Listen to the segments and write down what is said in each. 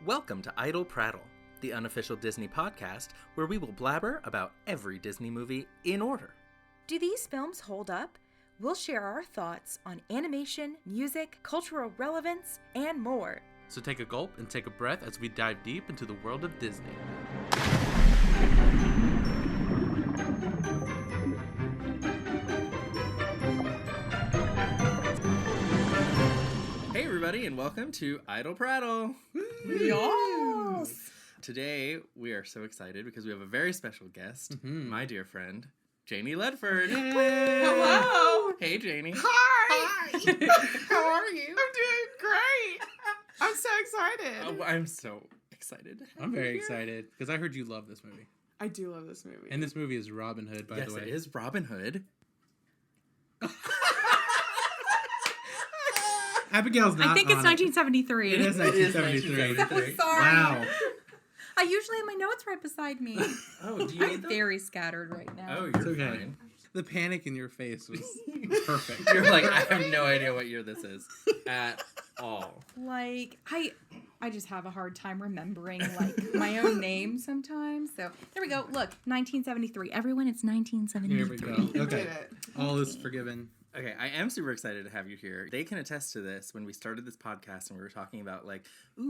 Welcome to Idle Prattle, the unofficial Disney podcast where we will blabber about every Disney movie in order. Do these films hold up? We'll share our thoughts on animation, music, cultural relevance, and more. So take a gulp and take a breath as we dive deep into the world of Disney. Hey everybody, and welcome to Idle Prattle. Yes! Today we are so excited because we have a very special guest, my dear friend, Janie Ledford. Hello. Hey Janie. Hi. How are you? I'm doing great. I'm so excited. Oh, I'm so excited. I'm very excited because I heard you love this movie. I do love this movie. And this movie is Robin Hood, by the way. Yes, it is Robin Hood. Abigail's not I think it's on 1973. It is 1973. Sorry. Wow. I usually have my notes right beside me. Oh, do you I'm need them? very scattered right now. Oh, It's you're okay. fine. The panic in your face was perfect. You're like, I have no idea what year this is at all. Like, I just have a hard time remembering, like, my own name sometimes. So, there we go. Look, 1973. Everyone, it's 1973. Here we go. Okay. Did it. All is forgiven. Okay, I am super excited to have you here. They can attest to this. When we started this podcast and we were talking about, like,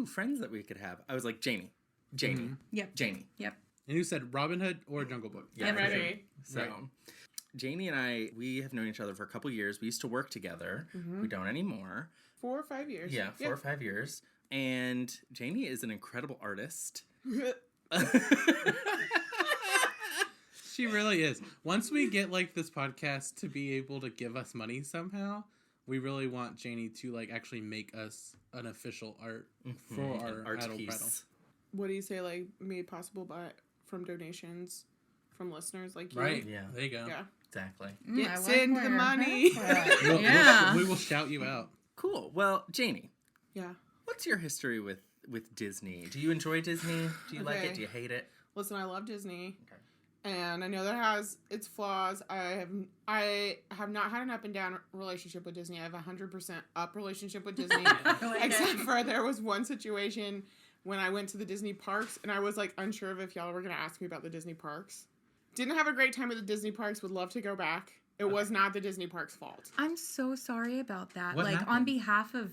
friends that we could have, I was like, Janie. Yep. Janie. Yep. And you said Robin Hood or Jungle Book? Yeah, I'm for sure. ready. So, Right. Janie and I, we have known each other for a couple years. We used to work together. We don't anymore. 4 or 5 years. Yeah, 4 or 5 years. And Janie is an incredible artist. She really is. Once we get, like, this podcast to be able to give us money somehow, we really want Janie to, like, actually make us an official art for our art Idle piece. Prattle. What do you say, like, made possible from donations from listeners like you? Right. Yeah. There you go. Yeah. Exactly. Get I send like the where money. that's at. We'll- Yeah. we will shout you out. Cool. Well, Janie, Yeah. what's your history with Disney? Do you enjoy Disney? Do you like Okay. it? Do you hate it? Listen, I love Disney. Okay. And I know that has its flaws. I have not had an up and down relationship with Disney. I have a 100% up relationship with Disney. Except for there was one situation when I went to the Disney parks and I was like unsure of if y'all were going to ask me about the Disney parks. Didn't have a great time at the Disney parks. Would love to go back. It was not the Disney parks' fault. I'm so sorry about that. What like, happened? on behalf of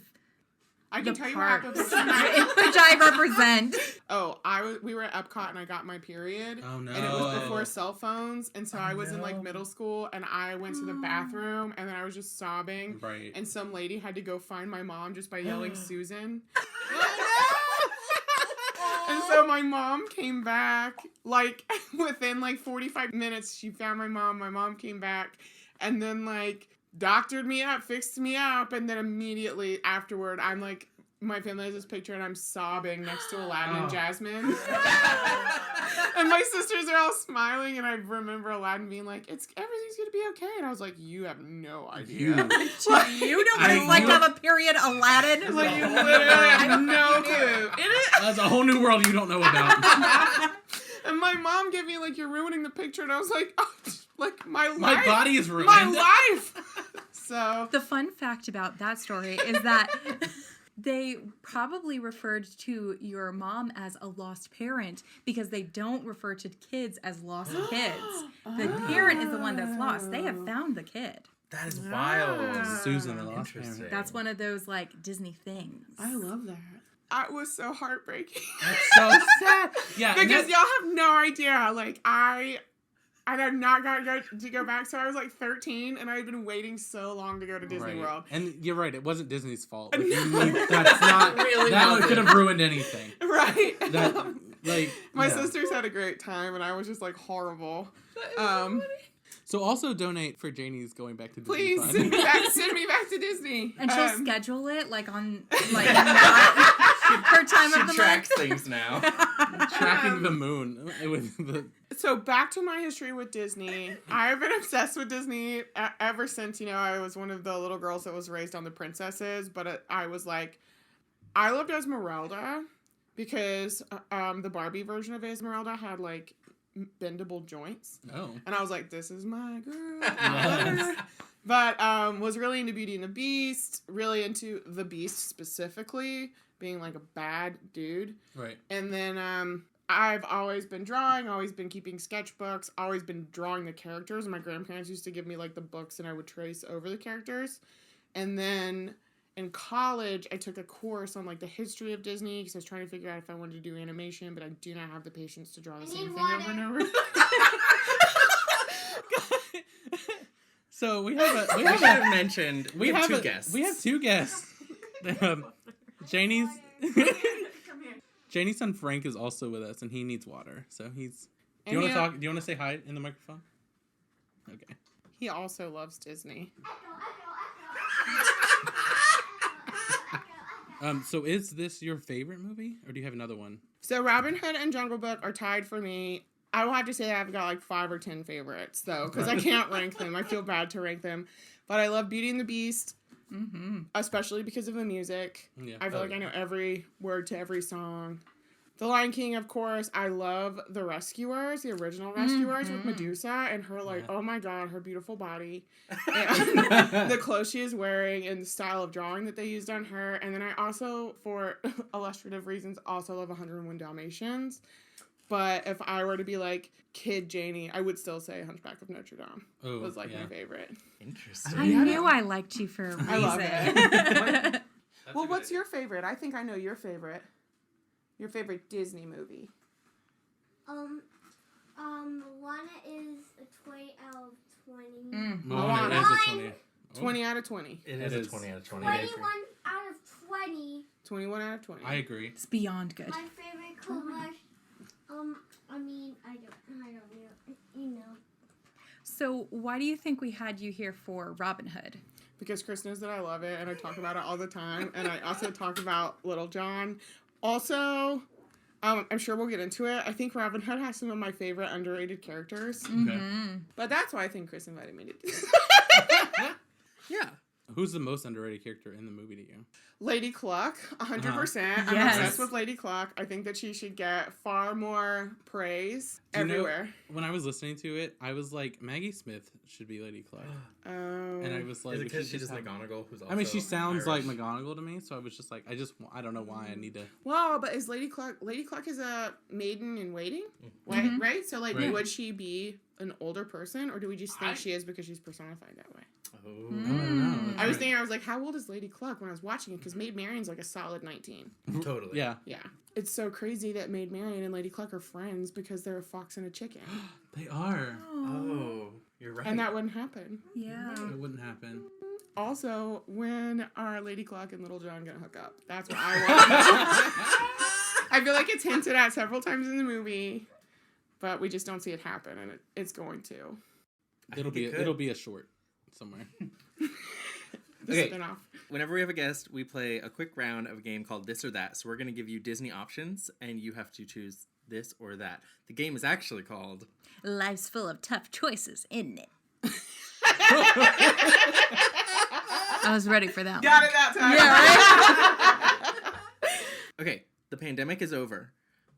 I the can tell you what happened. parks, But which I represent. we were at Epcot and I got my period. Oh, no. And it was before cell phones. And so I was in like no. middle school and I went to the bathroom and then I was just sobbing. Right. And some lady had to go find my mom just by yelling Susan. And so my mom came back, like, within, like, 45 minutes, she found my mom. My mom came back and then, like, doctored me up, fixed me up. And then immediately afterward, I'm, like, my family has this picture and I'm sobbing next to Aladdin and Jasmine. And my sisters are all smiling and I remember Aladdin being like, everything's going to be okay. And I was like, you have no idea. You. You don't reflect on a period, Aladdin. Like, you literally have no clue. That's a whole new world you don't know about. And my mom gave me, like, you're ruining the picture. And I was like, oh, like, my life. My body is ruined. My life. So. The fun fact about that story is that they probably referred to your mom as a lost parent because they don't refer to kids as lost kids. The parent is the one that's lost. They have found the kid. That is wild. Susan the Lost Interesting. Parent. That's one of those, like, Disney things. I love that. It was so heartbreaking. That's so sad. Yeah. and Because that- y'all have no idea. Like, I had not got to go back. So I was like 13 and I had been waiting so long to go to Disney Right. World. And you're right, it wasn't Disney's fault. No. That's not Really that wasn't. could have ruined anything. Right. That like My yeah. sisters had a great time and I was just like horrible. So also donate for Janie's going back to Disney. Please Fund. send me back to Disney. And she'll schedule it, like, on, like, her time She of the tracks month. things now. Tracking the moon with the So back to my history with Disney. I've been obsessed with Disney ever since, I was one of the little girls that was raised on the princesses. But I was like, I loved Esmeralda because the Barbie version of Esmeralda had like bendable joints. Oh. And I was like, this is my girl. Yes. But was really into Beauty and the Beast, really into the Beast specifically, being like a bad dude. Right. And then I've always been drawing, always been keeping sketchbooks, always been drawing the characters. My grandparents used to give me like the books and I would trace over the characters. And then in college, I took a course on like the history of Disney because I was trying to figure out if I wanted to do animation, but I do not have the patience to draw the same thing over and over. So we have We have mentioned we have two guests. We have two guests. Janie's Janie's son Frank is also with us, and he needs water. So he's. Do you want to talk? Do you want to say hi in the microphone? Okay. He also loves Disney. So is this your favorite movie, or do you have another one? So Robin Hood and Jungle Book are tied for me. I will have to say that I've got like 5 or 10 favorites, though, because I can't rank them. I feel bad to rank them. But I love Beauty and the Beast, especially because of the music. Yeah. I feel like I know every word to every song. The Lion King, of course. I love The Rescuers, the original Rescuers with Medusa and her, like, oh my God, her beautiful body. And the clothes she is wearing and the style of drawing that they used on her. And then I also, for illustrative reasons, also love 101 Dalmatians. But if I were to be like kid Janie, I would still say Hunchback of Notre Dame was like my favorite. Interesting. I knew I liked you for a reason. I love it. Well, what's your favorite? I think I know your favorite. Your favorite Disney movie. Moana is a 20 out of 20. Moana is a 20. 20 out of 20. It is a 20 out of 20. 21 out of 20. 21 out of 20. I agree. It's beyond good. My favorite color. I mean, I don't know. You know. So why do you think we had you here for Robin Hood? Because Chris knows that I love it and I talk about it all the time. And I also talk about Little John. Also, I'm sure we'll get into it. I think Robin Hood has some of my favorite underrated characters. Okay. But that's why I think Chris invited me to do this. Yeah. Who's the most underrated character in the movie to you? Lady Cluck, 100%. I'm Yes. obsessed with Lady Cluck. I think that she should get far more praise Do you know, everywhere. when I was listening to it, I was like, Maggie Smith should be Lady Cluck. Oh. And I was like, Is it we because should she's just have- McGonagall, who's also I mean, she sounds Irish? like McGonagall to me, so I was just like, I don't know why I need to. Well, but is Lady Cluck is a maiden in waiting, right? So, like, Right. would she be an older person, or do we just think she is because she's personified that way? Oh. I don't know. I was thinking, I was like, how old is Lady Cluck when I was watching it? Because Maid Marian's like a solid 19. Totally. Yeah, Yeah. It's so crazy that Maid Marian and Lady Cluck are friends because they're a fox and a chicken. they are. Oh, you're right. And that wouldn't happen. Yeah. It wouldn't happen. Also, when are Lady Cluck and Little John gonna hook up? That's what I want to know. I feel like it's hinted at several times in the movie, but we just don't see it happen, and it's going to. It'll be a short somewhere. The Okay. spinoff. Whenever we have a guest, we play a quick round of a game called This or That. So we're going to give you Disney options, and you have to choose this or that. The game is actually called... Life's full of tough choices, isn't it? I was ready for that Got one. it that time. Yeah, right? Okay, the pandemic is over.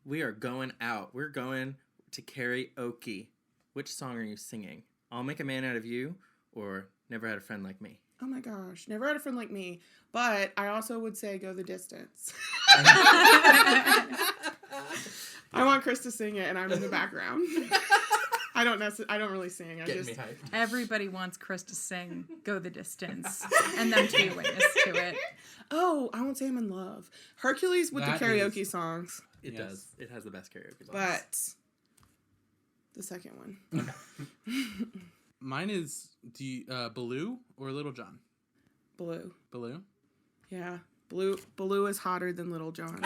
We are going out. We're going to karaoke. Which song are you singing? I'll Make a Man Out of You or Never Had a Friend Like Me? Oh my gosh, never had a friend like me. But I also would say Go the Distance. I want Chris to sing it, and I'm in the background. I don't really sing. I Getting just me hyped. Everybody wants Chris to sing Go the Distance and them to be witness to it. Oh, I Won't Say I'm in Love. Hercules with That the karaoke is- songs, It Yes. does. It has the best karaoke songs. but the second one. Mine is Baloo or Little John. Blue. Baloo. Yeah. Blue is hotter than Little John.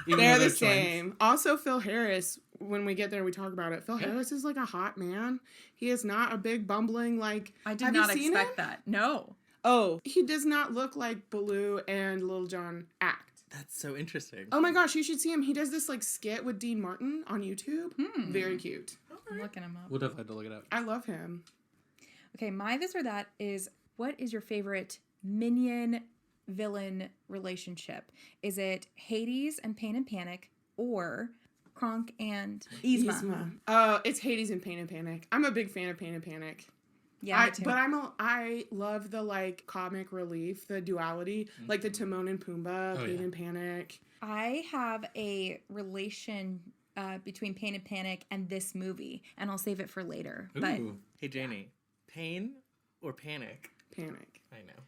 Even They're though the twins. same. Also, Phil Harris, when we get there, we talk about it. Phil Harris is like a hot man. He is not a big bumbling, like... I did have not you seen expect him? that. No. Oh, he does not look like Baloo and Little John act. That's so interesting. Oh my gosh, you should see him. He does this like skit with Dean Martin on YouTube. Very cute. I'm looking him up. We'll definitely have to look it up. I love him. Okay, my this or that is, what is your favorite minion villain relationship? Is it Hades and Pain and Panic or Kronk and Yzma? It's Hades and Pain and Panic. I'm a big fan of Pain and Panic. Yeah, me too. I love the like comic relief, the duality, like the Timon and Pumbaa, Pain and Panic. I have a relation between Pain and Panic and this movie, and I'll save it for later. Ooh. But Hey, Janie, pain or panic? Panic. I know.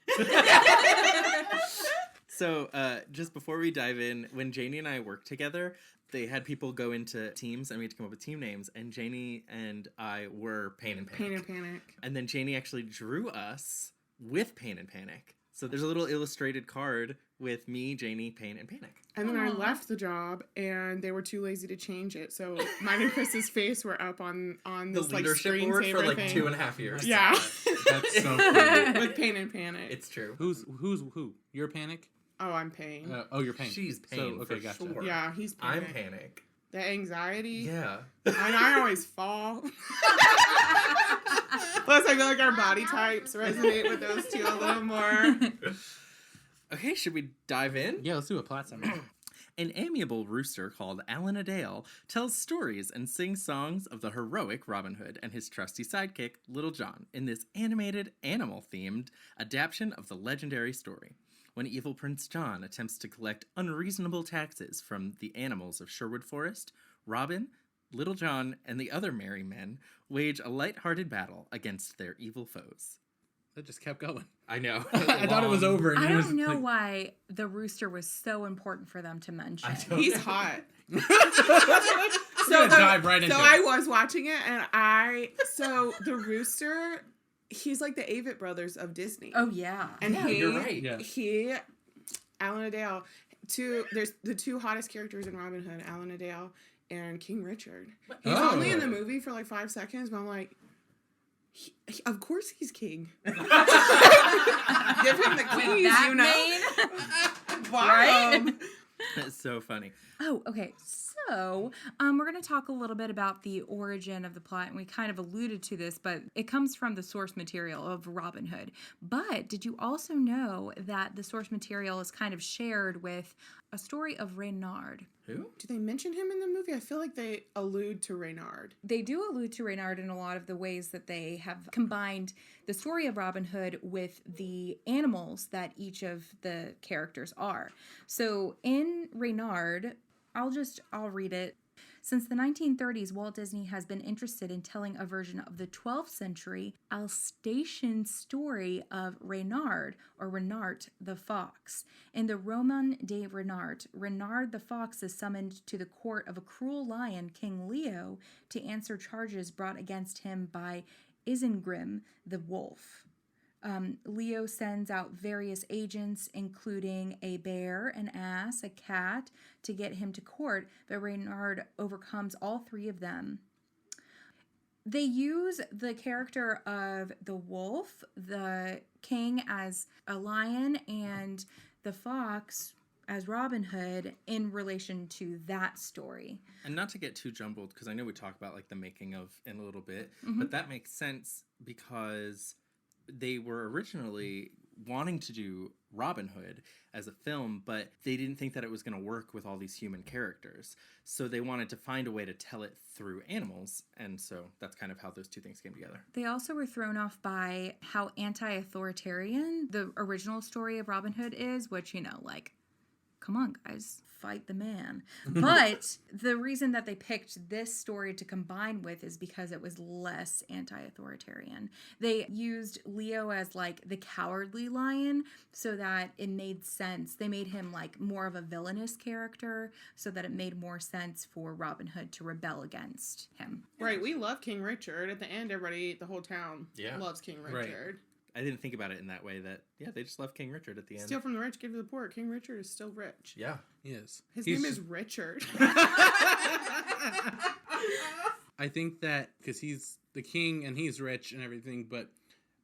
So, just before we dive in, when Janie and I worked together, they had people go into teams and we had to come up with team names, and Janie and I were Pain and Panic. Pain and Panic. And then Janie actually drew us with Pain and Panic. So there's a little illustrated card with me, Janie, Pain, and Panic. And then I left the job, and they were too lazy to change it. So mine and Chris's face were up on The this like leadership board screensaver for like thing. 2.5 years. Yeah, That's so funny. with Pain and Panic. It's true. Who's who? You're Panic? Oh, I'm Pain. You're Pain. She's Pain, So, okay, for gotcha. sure. Yeah, he's I'm Panic. Panic. The anxiety. Yeah. And I always fall. Plus, I feel like our body types resonate with those two a little more. Okay, should we dive in? Yeah, let's do a plot summary. An amiable rooster called Alan Adale tells stories and sings songs of the heroic Robin Hood and his trusty sidekick, Little John, in this animated, animal-themed adaptation of the legendary story. When evil Prince John attempts to collect unreasonable taxes from the animals of Sherwood Forest, Robin, Little John, and the other merry men wage a light-hearted battle against their evil foes. That just kept going. I know. I thought it was over. And I it was don't know like, why the rooster was so important for them to mention. He's hot. gonna dive right into so it. I was watching it, and so the rooster, he's like the Avett brothers of Disney. Oh, yeah. And yeah. he, you're right. Yeah. Alan Adale, there's the two hottest characters in Robin Hood, Alan Adale and King Richard. He's Oh. only in the movie for like 5 seconds, but I'm like, of course he's king. Give him the keys, That you know. main? Wow. That's so funny. Oh, okay. So, we're going to talk a little bit about the origin of the plot, and we kind of alluded to this, but it comes from the source material of Robin Hood. But did you also know that the source material is kind of shared with a story of Reynard? Who? Do they mention him in the movie? I feel like they allude to Reynard. They do allude to Reynard in a lot of the ways that they have combined the story of Robin Hood with the animals that each of the characters are. So in Reynard, I'll read it. Since the 1930s, Walt Disney has been interested in telling a version of the 12th century Alsatian story of Reynard, or Renart the Fox. In the Roman de Renart, Renard the Fox is summoned to the court of a cruel lion, King Leo, to answer charges brought against him by Isengrim the wolf. Leo sends out various agents, including a bear, an ass, a cat, to get him to court, but Reynard overcomes all three of them. They use the character of the wolf, the king as a lion, and the fox as Robin Hood in relation to that story. And not to get too jumbled, because I know we talk about like the making of in a little bit, but that makes sense because they were originally wanting to do Robin Hood as a film, but they didn't think that it was going to work with all these human characters. So they wanted to find a way to tell it through animals. And so that's kind of how those two things came together. They also were thrown off by how anti-authoritarian the original story of Robin Hood is, which, like, come on, guys, fight the man. But the reason that they picked this story to combine with is because it was less anti-authoritarian. They used Leo as like the cowardly lion so that it made sense. They made him like more of a villainous character so that it made more sense for Robin Hood to rebel against him. Right, we love King Richard. At the end, the whole town loves King Richard. I didn't think about it in that way that, they just love King Richard at the end. Steal from the rich, give to the poor. King Richard is still rich. Yeah. He is. His name is Richard. I think that because he's the king and he's rich and everything, but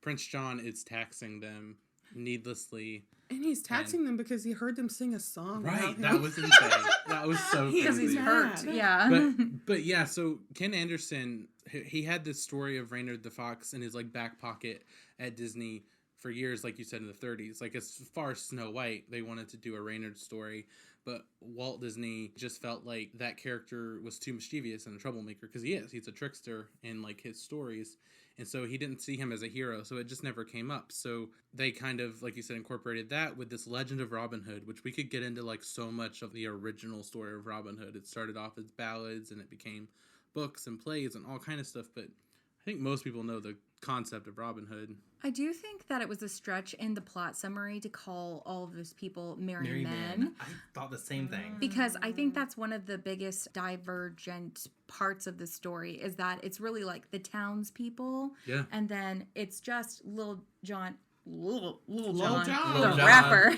Prince John is taxing them needlessly. And he's taxing them because he heard them sing a song. Right, that was insane. That was so crazy. Because he's hurt, yeah. But yeah, so Ken Anderson, he had this story of Reynard the Fox in his like back pocket at Disney for years, like you said, in the 30s. Like as far as Snow White, they wanted to do a Reynard story, but Walt Disney just felt like that character was too mischievous and a troublemaker, because he is. He's a trickster in like his stories, And so he didn't see him as a hero, so it just never came up. So they kind of, like you said, incorporated that with this legend of Robin Hood, which we could get into like so much of the original story of Robin Hood. It started off as ballads and it became books and plays and all kind of stuff, but I think most people know the concept of Robin Hood. I do think that it was a stretch in the plot summary to call all of those people merry men. I thought the same thing. Because I think that's one of the biggest divergent parts of the story is that it's really like the townspeople. Yeah. And then it's just Little John, John. the rapper,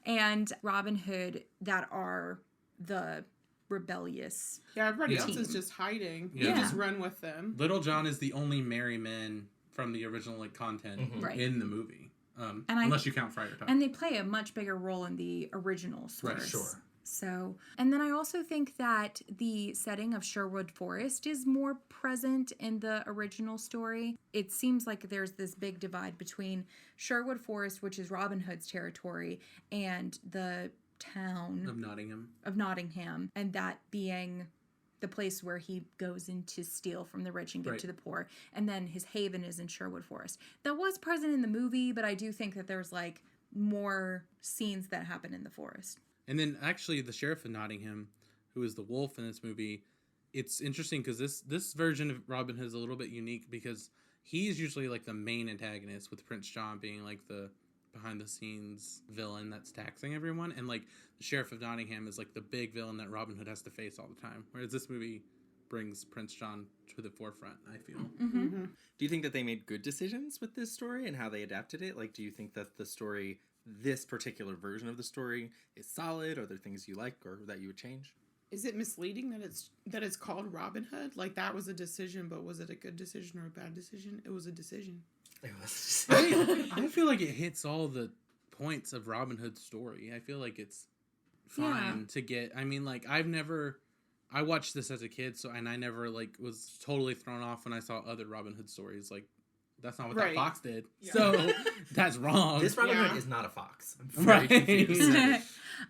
and Robin Hood that are the rebellious. Yeah, everybody else team. is just hiding. Yeah. You just run with them. Little John is the only merry man from the original like content Right. in the movie. And unless you count Friar Tuck. And they play a much bigger role in the original source. Right, sure. So, and then I also think that the setting of Sherwood Forest is more present in the original story. It seems like there's this big divide between Sherwood Forest, which is Robin Hood's territory, and the town of Nottingham. and that being the place where he goes in to steal from the rich and give Right. to the poor. And then his haven is in Sherwood Forest. That was present in the movie, but I do think that there's like more scenes that happen in the forest. And then actually the Sheriff of Nottingham, who is the wolf in this movie, it's interesting because this version of Robin Hood is a little bit unique because he's usually like the main antagonist, with Prince John being like the behind the scenes villain that's taxing everyone, and like the Sheriff of Nottingham is like the big villain that Robin Hood has to face all the time, whereas this movie brings Prince John to the forefront, I feel. Mm-hmm. Do you think that they made good decisions with this story and how they adapted it? Like, do you think that the story, this particular version of the story, is solid? Are there things you like or that you would change? Is it misleading that it's called Robin Hood? Like, that was a decision, but was it a good decision or a bad decision? It was a decision. It was I feel like it hits all the points of Robin Hood's story. I feel like it's fine to get. I mean, like I watched this as a kid, and I never like was totally thrown off when I saw other Robin Hood stories. Like, that's not what that Right. fox did. Yeah. So that's wrong. This Robin Yeah. Hood is not a fox. I'm very Right. confused.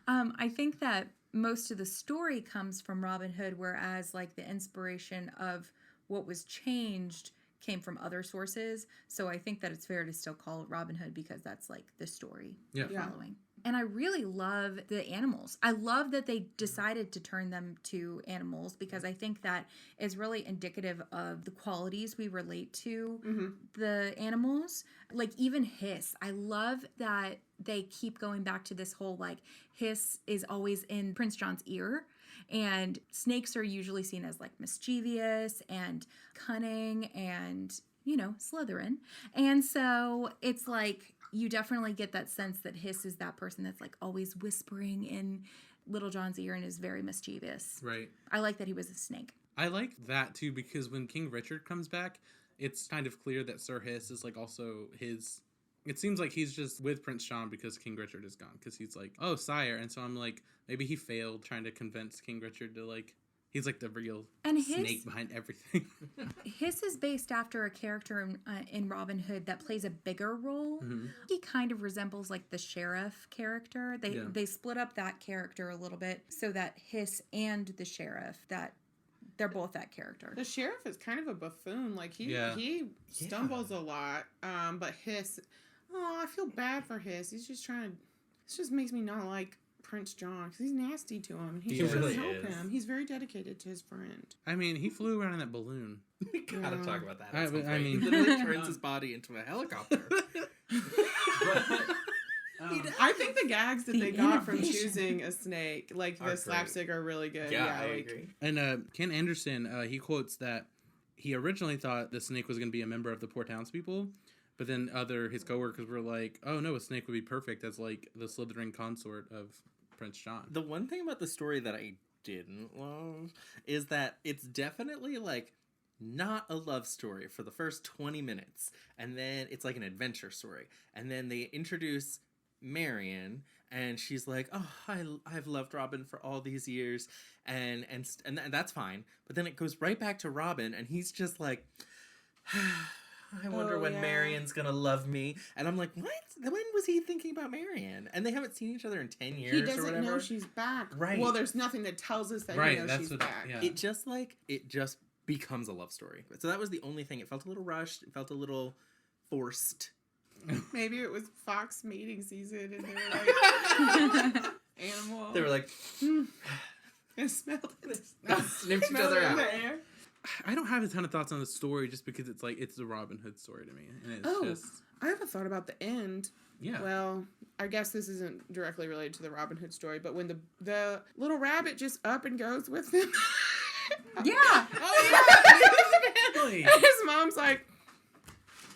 I think that most of the story comes from Robin Hood, whereas like the inspiration of what was changed came from other sources. So I think that it's fair to still call it Robin Hood because that's like the story Yeah. we're following. And I really love the animals. I love that they decided to turn them to animals because I think that is really indicative of the qualities we relate to the animals. Like even Hiss. I love that they keep going back to this whole like Hiss is always in Prince John's ear. And snakes are usually seen as like mischievous and cunning and, you know, Slytherin. And so it's like you definitely get that sense that Hiss is that person that's like always whispering in Little John's ear and is very mischievous. Right. I like that he was a snake. I like that too because when King Richard comes back, it's kind of clear that Sir Hiss is like also his. It seems like he's just with Prince John because King Richard is gone. Because he's like, oh, sire. And so I'm like, maybe he failed trying to convince King Richard to like, he's like the real snake behind everything. Hiss is based after a character in Robin Hood that plays a bigger role. He kind of resembles like the sheriff character. They split up that character a little bit so that Hiss and the sheriff, that they're both that character. The sheriff is kind of a buffoon. Like he stumbles a lot. But Hiss, I feel bad for Hiss. He's just trying to. This just makes me not like Prince John because he's nasty to him. And he He really help is. him. He's very dedicated to his friend. I mean, he flew around in that balloon. We gotta talk about that. I mean- he literally turns his body into a helicopter. I think the gags that The they got from innovation. choosing a snake, like Are the slapstick, are really good. I like, agree. And Ken Anderson, he quotes that he originally thought the snake was going to be a member of the poor townspeople, but then his coworkers were like, "Oh no, a snake would be perfect as like the Slytherin consort of Prince John." The one thing about the story that I didn't love is that it's definitely like not a love story for the first 20 minutes, and then it's like an adventure story, and then they introduce Marion, and she's like, "Oh, I've loved Robin for all these years," and that's fine. But then it goes right back to Robin, and he's just like, "I wonder when Marion's gonna love me." And I'm like, "What? When was he thinking about Marion?" And they haven't seen each other in 10 years he or doesn't whatever. know she's back. Right. Well, there's nothing that tells us that he knows she's back. Yeah. It just becomes a love story. So that was the only thing. It felt a little rushed. It felt a little forced. Maybe it was Fox mating season and they were like, animal. They were like, I smelled it. sniffed each Smelled other it in out. the air. I don't have a ton of thoughts on the story just because it's like it's the Robin Hood story to me, and it's just I have a thought about the end. yeah. Well, I guess this isn't directly related to the Robin Hood story, but when the little rabbit just up and goes with him. Yeah. Oh yeah, family. And his mom's like,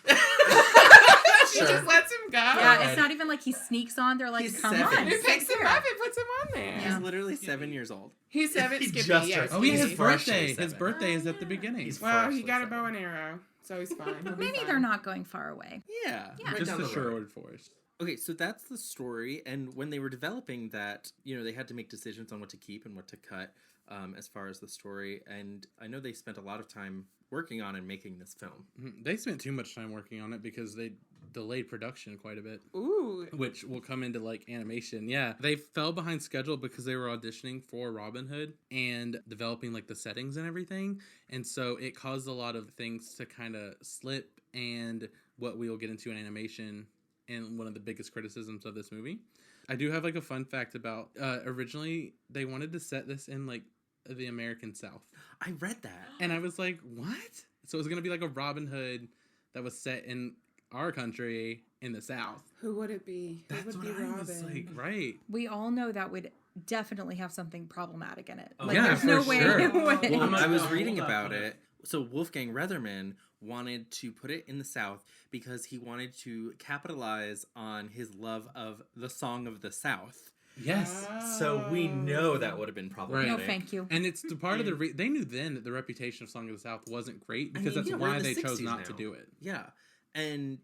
she Sure. just lets him go. Yeah, it's not even like he sneaks on. They're like, He's come 7. on. He picks him up and puts him on there. He's literally 7 years old. He's 7, He Skippy, just yes. turned- Oh yeah, He's his freshly birthday. 7. His birthday is at the beginning. He's Well, he freshly got a 7. bow and arrow, so he's fine. He'll be Maybe fine. they're not going far away. Yeah. Yeah. Right just down the the road. Sherwood Forest. Okay, so that's the story, and when they were developing that, they had to make decisions on what to keep and what to cut as far as the story, and I know they spent a lot of time working on and making this film. They spent too much time working on it because they delayed production quite a bit, Ooh. which will come into like animation. Yeah, they fell behind schedule because they were auditioning for Robin Hood and developing like the settings and everything, and so it caused a lot of things to kind of slip, and what we will get into in animation and one of the biggest criticisms of this movie. I do have like a fun fact about originally they wanted to set this in like the American South. I read that. And I was like, what? So it was going to be like a Robin Hood that was set in our country in the South. Who would it be? Who That's would what be I Robin? was like, right. We all know that would definitely have something problematic in it. Oh, Like, yeah, there's for no way sure. it would. Well, Oh my I was God, reading hold about up. it. So Wolfgang Reitherman wanted to put it in the South because he wanted to capitalize on his love of the Song of the South. Yes. So we know that would have been No, problematic. thank you. And it's the part of the... they knew then that the reputation of Song of the South wasn't great because mean, that's we're in why the they chose 60s not to now. do it. Yeah. And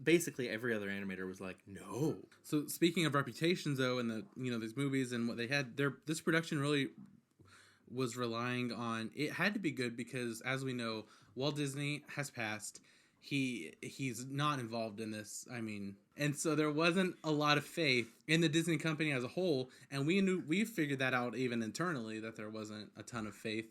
basically every other animator was like, no. So speaking of reputations though, and these movies and what they had, this production really was relying on, it had to be good because as we know, Walt Disney has passed. He's not involved in this. I mean, and so there wasn't a lot of faith in the Disney company as a whole, and we figured that out even internally that there wasn't a ton of faith.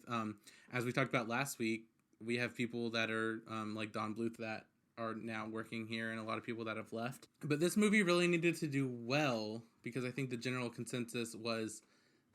As we talked about last week, we have people that are like Don Bluth that are now working here, and a lot of people that have left. But this movie really needed to do well because I think the general consensus was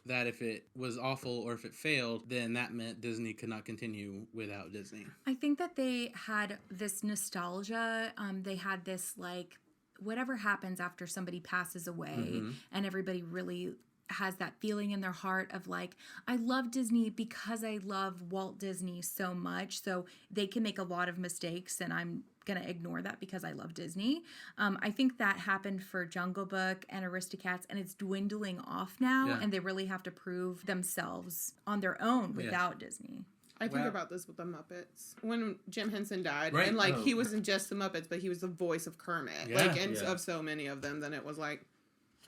that if it was awful or if it failed, then that meant Disney could not continue without Disney. I think that they had this nostalgia. They had this, like, whatever happens after somebody passes away, and everybody really has that feeling in their heart of like, I love Disney because I love Walt Disney so much. So they can make a lot of mistakes and I'm going to ignore that because I love Disney. I think that happened for Jungle Book and Aristocats, and it's dwindling off now, Yeah. and they really have to prove themselves on their own without Disney. I think Wow. about this with the Muppets. When Jim Henson died, Right. and like Oh. he wasn't just the Muppets, but he was the voice of Kermit. Yeah. Like, and Yeah. of so many of them, then it was like,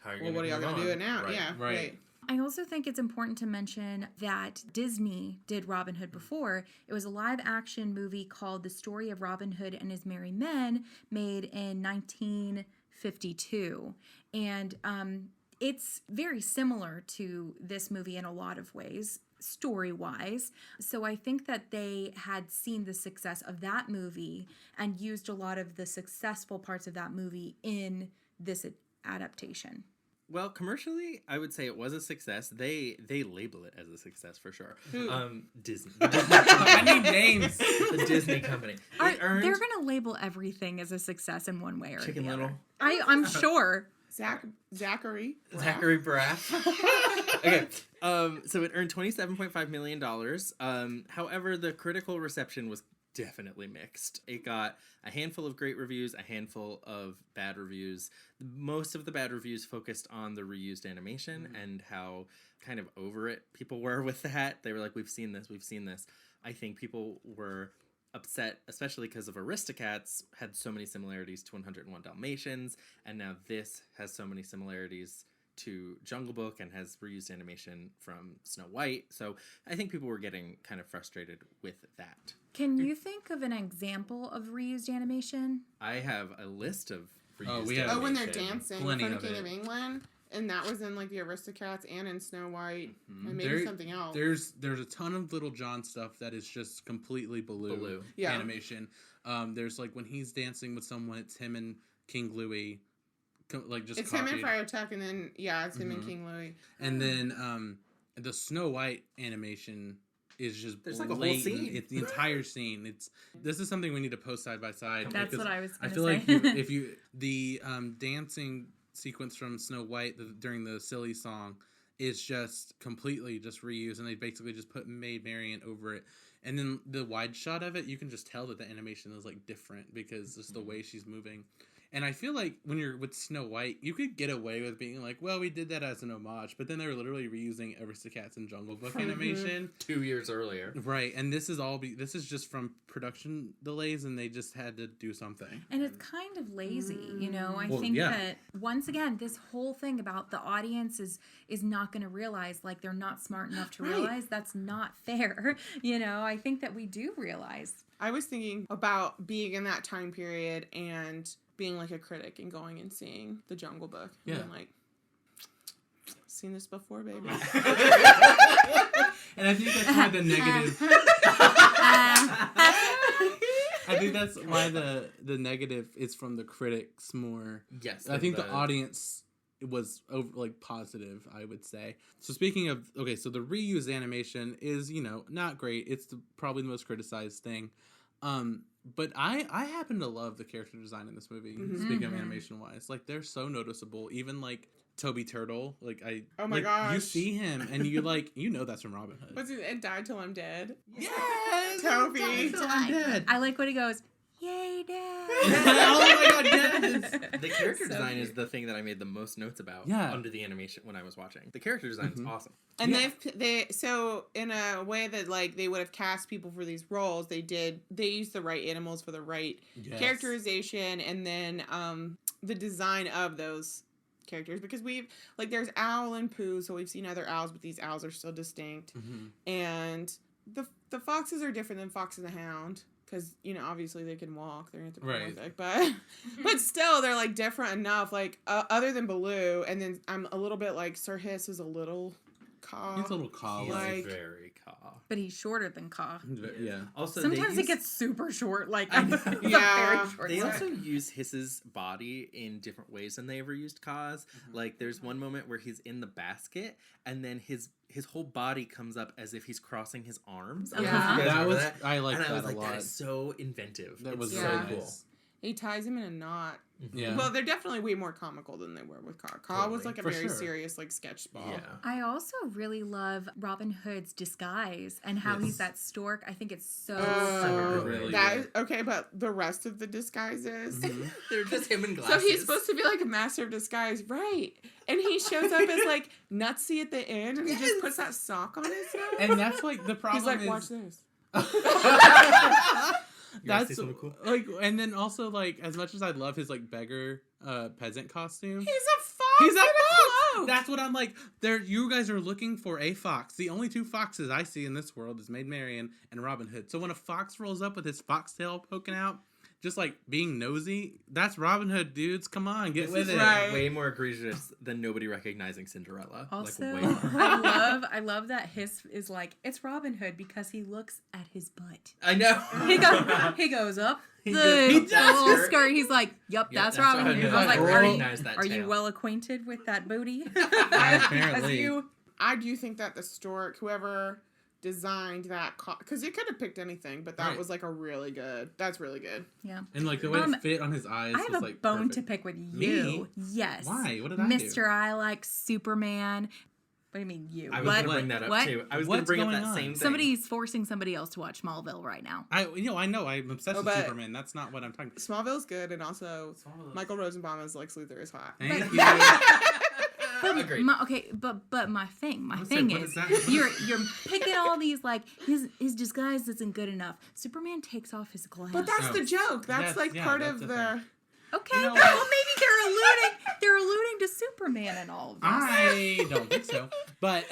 How are you well, what are y'all gonna do it now? Right. Yeah, Right. right. I also think it's important to mention that Disney did Robin Hood before. It was a live action movie called The Story of Robin Hood and His Merry Men, made in 1952. And it's very similar to this movie in a lot of ways, story-wise. So I think that they had seen the success of that movie and used a lot of the successful parts of that movie in this adaptation. Well, commercially, I would say it was a success. They label it as a success for sure. Who? Disney. I need names. The Disney company. It earned They're going to label everything as a success in one way or Chicken the Little. other. I'm sure. Zachary. Zachary Braff. Okay. So it earned $27.5 million. However, the critical reception was definitely mixed. It got a handful of great reviews, a handful of bad reviews. Most of the bad reviews focused on the reused animation and how kind of over it people were with that. They were like, we've seen this. I think people were upset, especially because of Aristocats had so many similarities to 101 Dalmatians, and now this has so many similarities to Jungle Book and has reused animation from Snow White. So I think people were getting kind of frustrated with that. Can you think of an example of reused animation? I have a list of reused we have- Oh, when they're animation. dancing Plenty for the of King it. of England, And that was in like the Aristocats and in Snow White and maybe There- something else. There's a ton of Little John stuff that is just completely Baloo, Yeah. animation. There's like when he's dancing with someone, it's him and King Louie, like just It's him and copied. Friar Tuck, and then it's him and Mhm. King Louie. And then the Snow White animation is just There's like a whole blatant. scene. It's the entire scene. This is something we need to post side by side. That's because what I was I going feel to say. like if you the dancing sequence from Snow White during the silly song is just completely just reused, and they basically just put Maid Marian over it. And then the wide shot of it, you can just tell that the animation is like different because just the way she's moving. And I feel like when you're with Snow White, you could get away with being like, well, we did that as an homage, but then they were literally reusing Aristocats and Jungle Book animation. 2 years earlier. Right, and this is just from production delays, and they just had to do something. And it's kind of lazy, you know. I Well, think yeah. that once again, this whole thing about the audience is not going to realize, like, they're not smart enough to Right. realize that's not fair. You know, I think that we do realize. I was thinking about being in that time period and being like a critic and going and seeing the Jungle Book. Yeah. And being like, seen this before, baby. And I think that's why the negative. I think that's why the negative is from the critics more. Yes. I think the audience was positive, I would say. So speaking of, okay, so the reused animation is, not great. It's probably the most criticized thing. But I happen to love the character design in this movie. Speaking of animation wise, like they're so noticeable. Even like Toby Turtle, Oh my you gosh. see him and you that's from Robin Hood. What's it? It died till I'm dead. Yes, Toby. I'm dead. I like when he goes, "Yay, Dad!" Oh my God, yes. The character So design is cute. the thing that I made the most notes about Yeah. under the animation when I was watching. The character design is awesome. And Yeah. they so in a way that like they would have cast people for these roles, they used the right animals for the right Yes. characterization, and then the design of those characters, because there's Owl and Pooh, so we've seen other owls, but these owls are still distinct. And the foxes are different than Fox and the Hound, because obviously they can walk, they're anthropomorphic, but still they're like different enough, like other than Baloo. And then I'm a little bit like Sir Hiss is a little caw. He's a little caw. He's Like- very caw. But he's shorter than Ka. Yeah. Also, Sometimes it gets super short. Like, I know. it's a Yeah. very short They stick. also use Hiss's body in different ways than they ever used Ka's. Like, there's one moment where he's in the basket, and then his whole body comes up as if he's crossing his arms. I don't know if Yeah. you guys That remember was that. I like And that I was a like, lot. that is so inventive. That It's was so Yeah. so cool. nice. He ties him in a knot. Yeah. Well, they're definitely way more comical than they were with Ka. Ka was Totally. like a For very sure. serious like sketch ball. Yeah. I also really love Robin Hood's disguise and how Yes. he's that stork. I think it's so Oh, really that good. is, okay, but the rest of the disguises. They're just him in So glasses. he's supposed to be like a master of disguise, right? And he shows up as like Nutsy at the end, and he just puts that sock on his nose. And that's like the problem He's like, is watch this. You wanna that's see something cool? like, and then also like, as much as I love his like beggar peasant costume, He's a fox. he's a in fox. cloak. That's what I'm like. You guys are looking for a fox. The only two foxes I see in this world is Maid Marian and Robin Hood. So when a fox rolls up with his foxtail poking out, just like being nosy, that's Robin Hood, dudes. Come on, get This with is it. right. way more egregious than nobody recognizing Cinderella. Also, like, way more. I love that Hiss is like, it's Robin Hood because he looks at his butt. I know. He goes up He the does- he does. little skirt. He's like, "Yep, Yeah, that's Robin Robin Hood." Hood. I was like, I "Are you, recognize that are you tail. well acquainted with that booty?" Apparently. you. I do think that the stork, whoever designed that, because it could have picked anything, but that Right. was like that's really good. Yeah. And like the way it fit on his eyes I have was a like bone perfect. to pick with Me? you. Yes. Why? What did I do? Mr. I like Superman. What do you mean you? I was what? going to bring that up What? too. I was going to What's bring up going that on? same thing. Somebody's forcing somebody else to watch Smallville right now. I know. I'm obsessed Oh, with but- Superman. That's not what I'm talking about. Smallville's good, and also Michael Rosenbaum as Lex Luthor is hot. Thank you. Agreed. But my thing What is, is that? you're picking all these like his disguise isn't good enough. Superman takes off his glasses. But that's No. the joke. That's like yeah, part that's of the the. thing. okay. You know Well, what? maybe they're alluding to Superman and all of this. I don't think so. But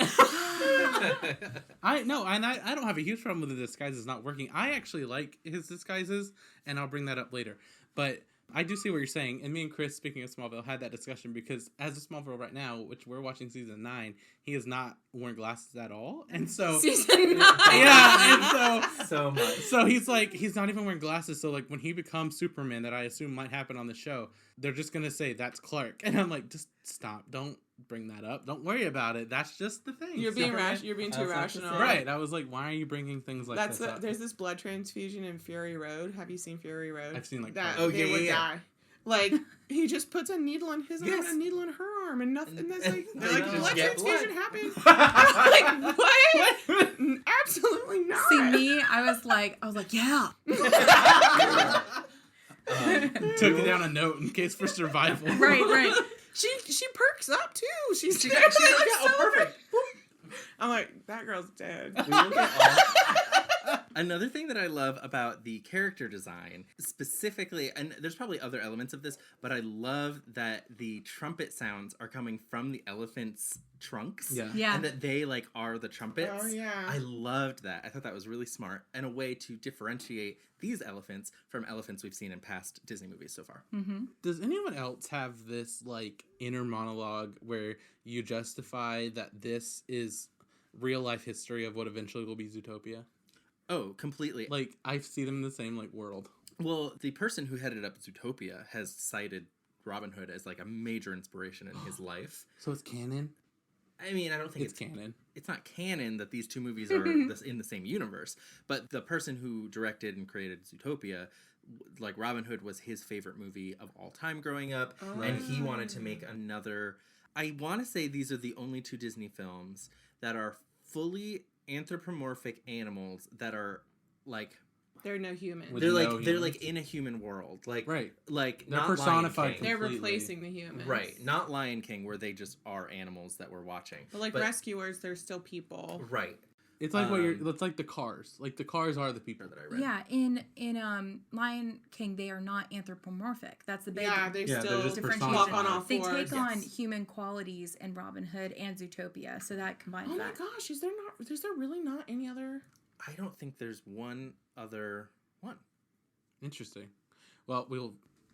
I don't have a huge problem with the disguises not working. I actually like his disguises, and I'll bring that up later. But I do see what you're saying. And me and Chris, speaking of Smallville, had that discussion because as of Smallville right now, which we're watching season 9, he is not wearing glasses at all. And so... Season 9! Yeah, and So much. so he's like, he's not even wearing glasses. So like when he becomes Superman, that I assume might happen on the show, they're just going to say, that's Clark. And I'm like, just stop. Don't bring that up. Don't worry about it. That's just the thing. You're being Superman- You're being too That's not the rational. same. Right. I was like, why are you bringing things like this up? There's this blood transfusion in Fury Road. Have you seen Fury Road? I've seen like that. Oh, They yeah, would yeah. die. Like he just puts a needle in his arm Yes. and a needle in her arm and nothing. And that's like They they're like just blood get transfusion blood. happened. I'm like what? Absolutely not. See me, I was like, yeah. took it down a note in case for survival. Right. She perks up too. She's She's like, oh, perfect. I'm like, that girl's dead. We will get all. Another thing that I love about the character design, specifically, and there's probably other elements of this, but I love that the trumpet sounds are coming from the elephant's trunks. Yeah. And that they, like, are the trumpets. Oh, yeah. I loved that. I thought that was really smart and a way to differentiate these elephants from elephants we've seen in past Disney movies so far. Mm-hmm. Does anyone else have this like inner monologue where you justify that this is real life history of what eventually will be Zootopia? Oh, completely. Like I see them in the same like world. Well, the person who headed up Zootopia has cited Robin Hood as, like, a major inspiration in his life. So it's canon? I mean, I don't think It's canon. It's not canon that these two movies are in the same universe, but the person who directed and created Zootopia, like, Robin Hood was his favorite movie of all time growing up, and he wanted to make another. I want to say these are the only 2 Disney films that are fully anthropomorphic animals that are, like, They're no humans. With they're no like they're humans. like in a human world, like Right. like They're not personified Lion King. They're completely. replacing the humans. Right, not Lion King, where they just are animals that we're watching. But like rescuers, they're still people. Right. It's like what you're. It's like the Cars. Like the Cars are the people. That I read. Yeah, in Lion King, they are not anthropomorphic. That's the big Yeah, they're Yeah, still they're just differentiation. walk on all They fours. take on human qualities in Robin Hood and Zootopia, so that combines Oh my that. gosh, is there really not any other? I don't think there's one other one. Interesting. Well, we'll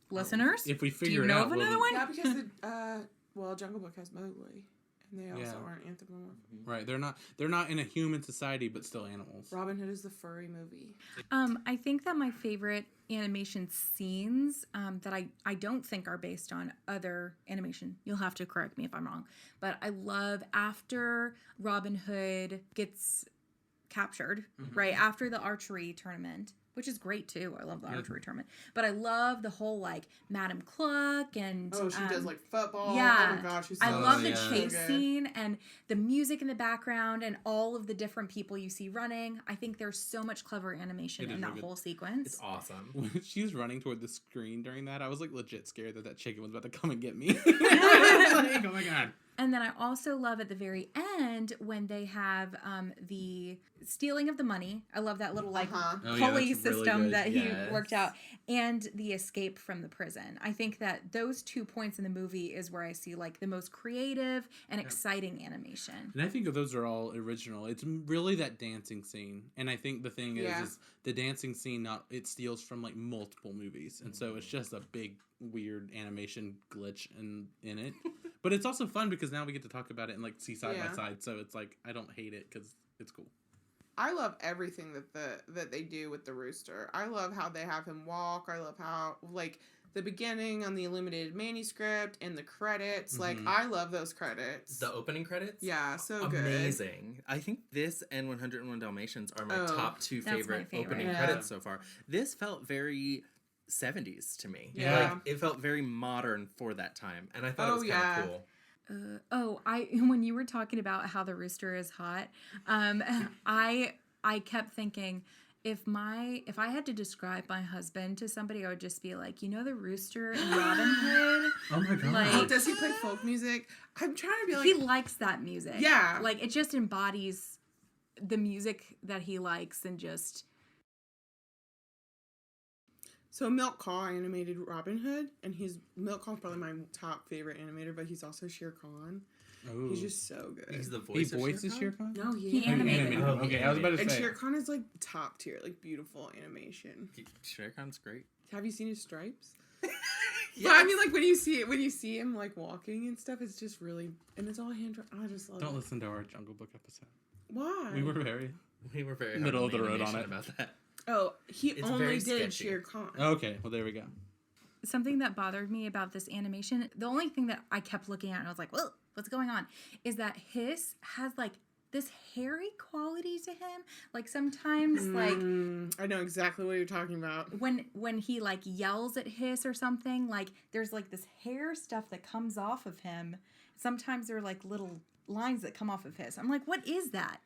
Listeners, if we do figure you it know out. of another one? Yeah, because Jungle Book has Mowgli, and they also Yeah. aren't anthropomorphic. Right. They're not in a human society, but still animals. Robin Hood is the furry movie. I think that my favorite animation scenes that I don't think are based on other animation, you'll have to correct me if I'm wrong, but I love after Robin Hood gets captured, right after the archery tournament, which is great too. I love the archery tournament, but I love the whole like Madam Cluck and Oh, she does like football. yeah. Oh my gosh, she's I so love the yeah. chase good. scene and the music in the background and all of the different people you see running. I think there's so much clever animation It is in that really good. whole sequence. It's awesome. When she's running toward the screen during that, I was like legit scared that chicken was about to come and get me. Like, oh my god. And then I also love at the very end when they have the stealing of the money. I love that little like Uh-huh. Oh, yeah, pulley that's really system good. that he Yes. worked out, and the escape from the prison. I think that those 2 points in the movie is where I see like the most creative and exciting animation. And I think those are all original. It's really that dancing scene, and I think the thing Yeah. is the dancing scene. It steals from like multiple movies, and so it's just a big weird animation glitch in it. But it's also fun because now we get to talk about it and like see side by Yeah. side. So it's like I don't hate it because it's cool. I love everything that they do with the rooster. I love how they have him walk. I love how like the beginning on the illuminated manuscript and the credits. Like I love those credits. The opening credits? Yeah, so good. Amazing. I think this and 101 Dalmatians are my Oh, top 2 that's my favorite favorite. opening Yeah. credits so far. This felt very 70s to me. Yeah. Like, it felt very modern for that time, and I thought it Oh, was kind yeah. of cool. When you were talking about how the rooster is hot, I kept thinking if I had to describe my husband to somebody, I would just be like, you know, the rooster in Robin Hood. Oh my god. Like- Oh, does he play folk music? I'm trying to be like He likes that music. Yeah. like it just embodies the music that he likes and just. So Milk Caw animated Robin Hood, and Milk Caw's probably my top favorite animator, but he's also Shere Khan. Ooh. He's just so good. He's the He voice of voices Shere Shere Khan? Khan? No, He he animated. Animated. Oh, Okay, I was about to And say. Shere Khan is like top tier, like beautiful animation. Shere Khan's great. Have you seen his stripes? But I mean, like when you see him like walking and stuff, it's just really, and it's all hand drawn. I just love Don't it. listen to our Jungle Book episode. Why? We were very hard middle of the road on animation it. about that. Oh, he It's only very did sketchy. Shere Khan. Okay, well there we go. Something that bothered me about this animation, the only thing that I kept looking at and I was like, "Whoa, what's going on?" is that Hiss has like this hairy quality to him. Like sometimes, like I know exactly what you're talking about. when he like yells at Hiss or something, like there's like this hair stuff that comes off of him. Sometimes there are like little lines that come off of Hiss. I'm like, what is that?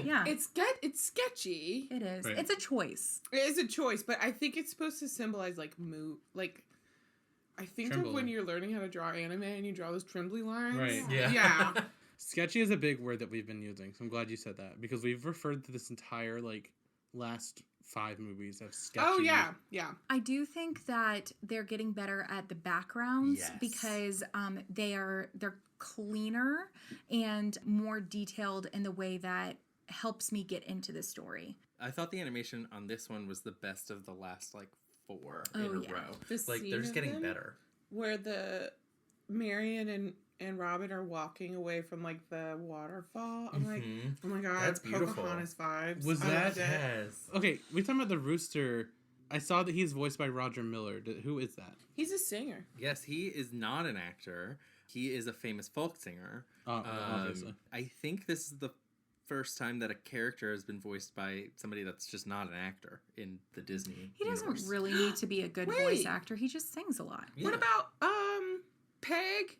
Yeah, It's sketchy. it is. Right. It's a choice. It is a choice, but I think it's supposed to symbolize like move, like. I think of Tremble. when you're learning how to draw anime and you draw those trembly lines. Right. Yeah. Yeah. Sketchy is a big word that we've been using, so I'm glad you said that because we've referred to this entire like last 5 movies as sketchy. Oh yeah, yeah. I do think that they're getting better at the backgrounds Yes. because they're cleaner and more detailed in the way that helps me get into the story. I thought the animation on this one was the best of the last like 4 Oh, in a yeah. row. The Like scene they're just of getting them? better. Where the Marion and Robin are walking away from like the waterfall. I'm like, Mhm. oh my god, That's beautiful. Pocahontas vibes. Was I that- loved it. Yes. Okay, we talking about the rooster. I saw that he's voiced by Roger Miller. Who is that? He's a singer. Yes, he is not an actor. He is a famous folk singer. Obviously. I think this is the first time that a character has been voiced by somebody that's just not an actor in the Disney He doesn't universe. really need to be a good Wait. voice actor. He just sings a lot. Yeah. What about Peg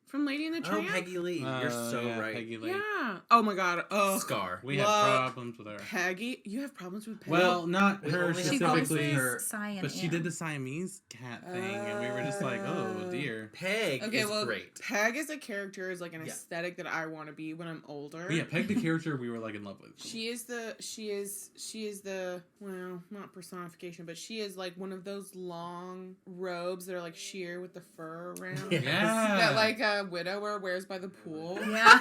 from Lady and the Oh, Tramp? Peggy Lee. You're so yeah, right. Peggy Lee. Yeah. Oh my god. Oh, Scar. We had Love problems with her. Peggy. You have problems with Peggy? Well, not We her only have She problems with specifically, her- voices Cyan but she Ann. did the Siamese cat thing, and we were just like, oh dear. Peg okay, is well, great. Peg as a character is like an Yeah. aesthetic that I want to be when I'm older. But yeah, Peg the character we were like in love with. She is the well, not personification, but she is like one of those long robes that are like sheer with the fur around. Yeah. That like a widower wears by the pool. Yeah.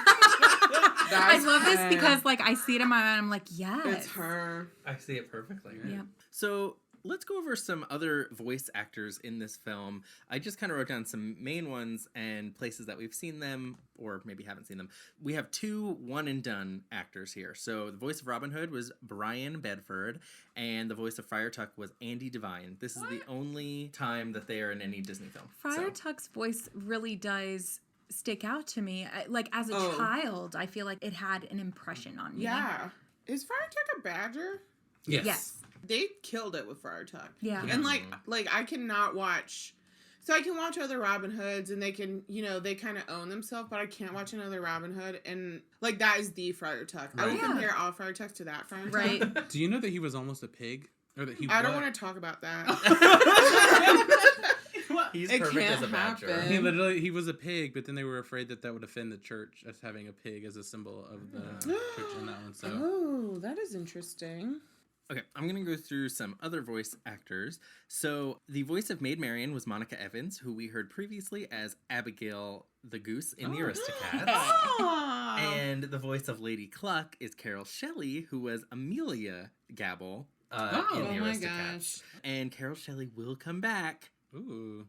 I That's love this her. because like I see it in my mind. I'm like, yes. It's her. I see it perfectly. Yeah. So let's go over some other voice actors in this film. I just kind of wrote down some main ones and places that we've seen them or maybe haven't seen them. We have 2 one and done actors here. So the voice of Robin Hood was Brian Bedford and the voice of Friar Tuck was Andy Devine. This is the only time that they are in any Disney film. Friar So- Tuck's voice really does stick out to me. Like as a Oh. child, I feel like it had an impression on me. Yeah. Is Friar Tuck a badger? Yes. They killed it with Friar Tuck. Yeah. And like I cannot watch. So I can watch other Robin Hoods and they can, they kind of own themselves, but I can't watch another Robin Hood and like that is the Friar Tuck. I would Right. compare all Friar Tucks to that Friar Tuck. Right. Do you know that he was almost a pig? Or that he I don't was? want to talk about that. He's It perfect can't as a badger. happen. He was a pig, but then they were afraid that would offend the church as having a pig as a symbol of the church in that one. So Oh, that is interesting. Okay, I'm going to go through some other voice actors. So, the voice of Maid Marian was Monica Evans, who we heard previously as Abigail the Goose in The Aristocats. Oh. And the voice of Lady Cluck is Carol Shelley, who was Amelia Gabble in Oh The my Aristocats. gosh. And Carol Shelley will come back ooh,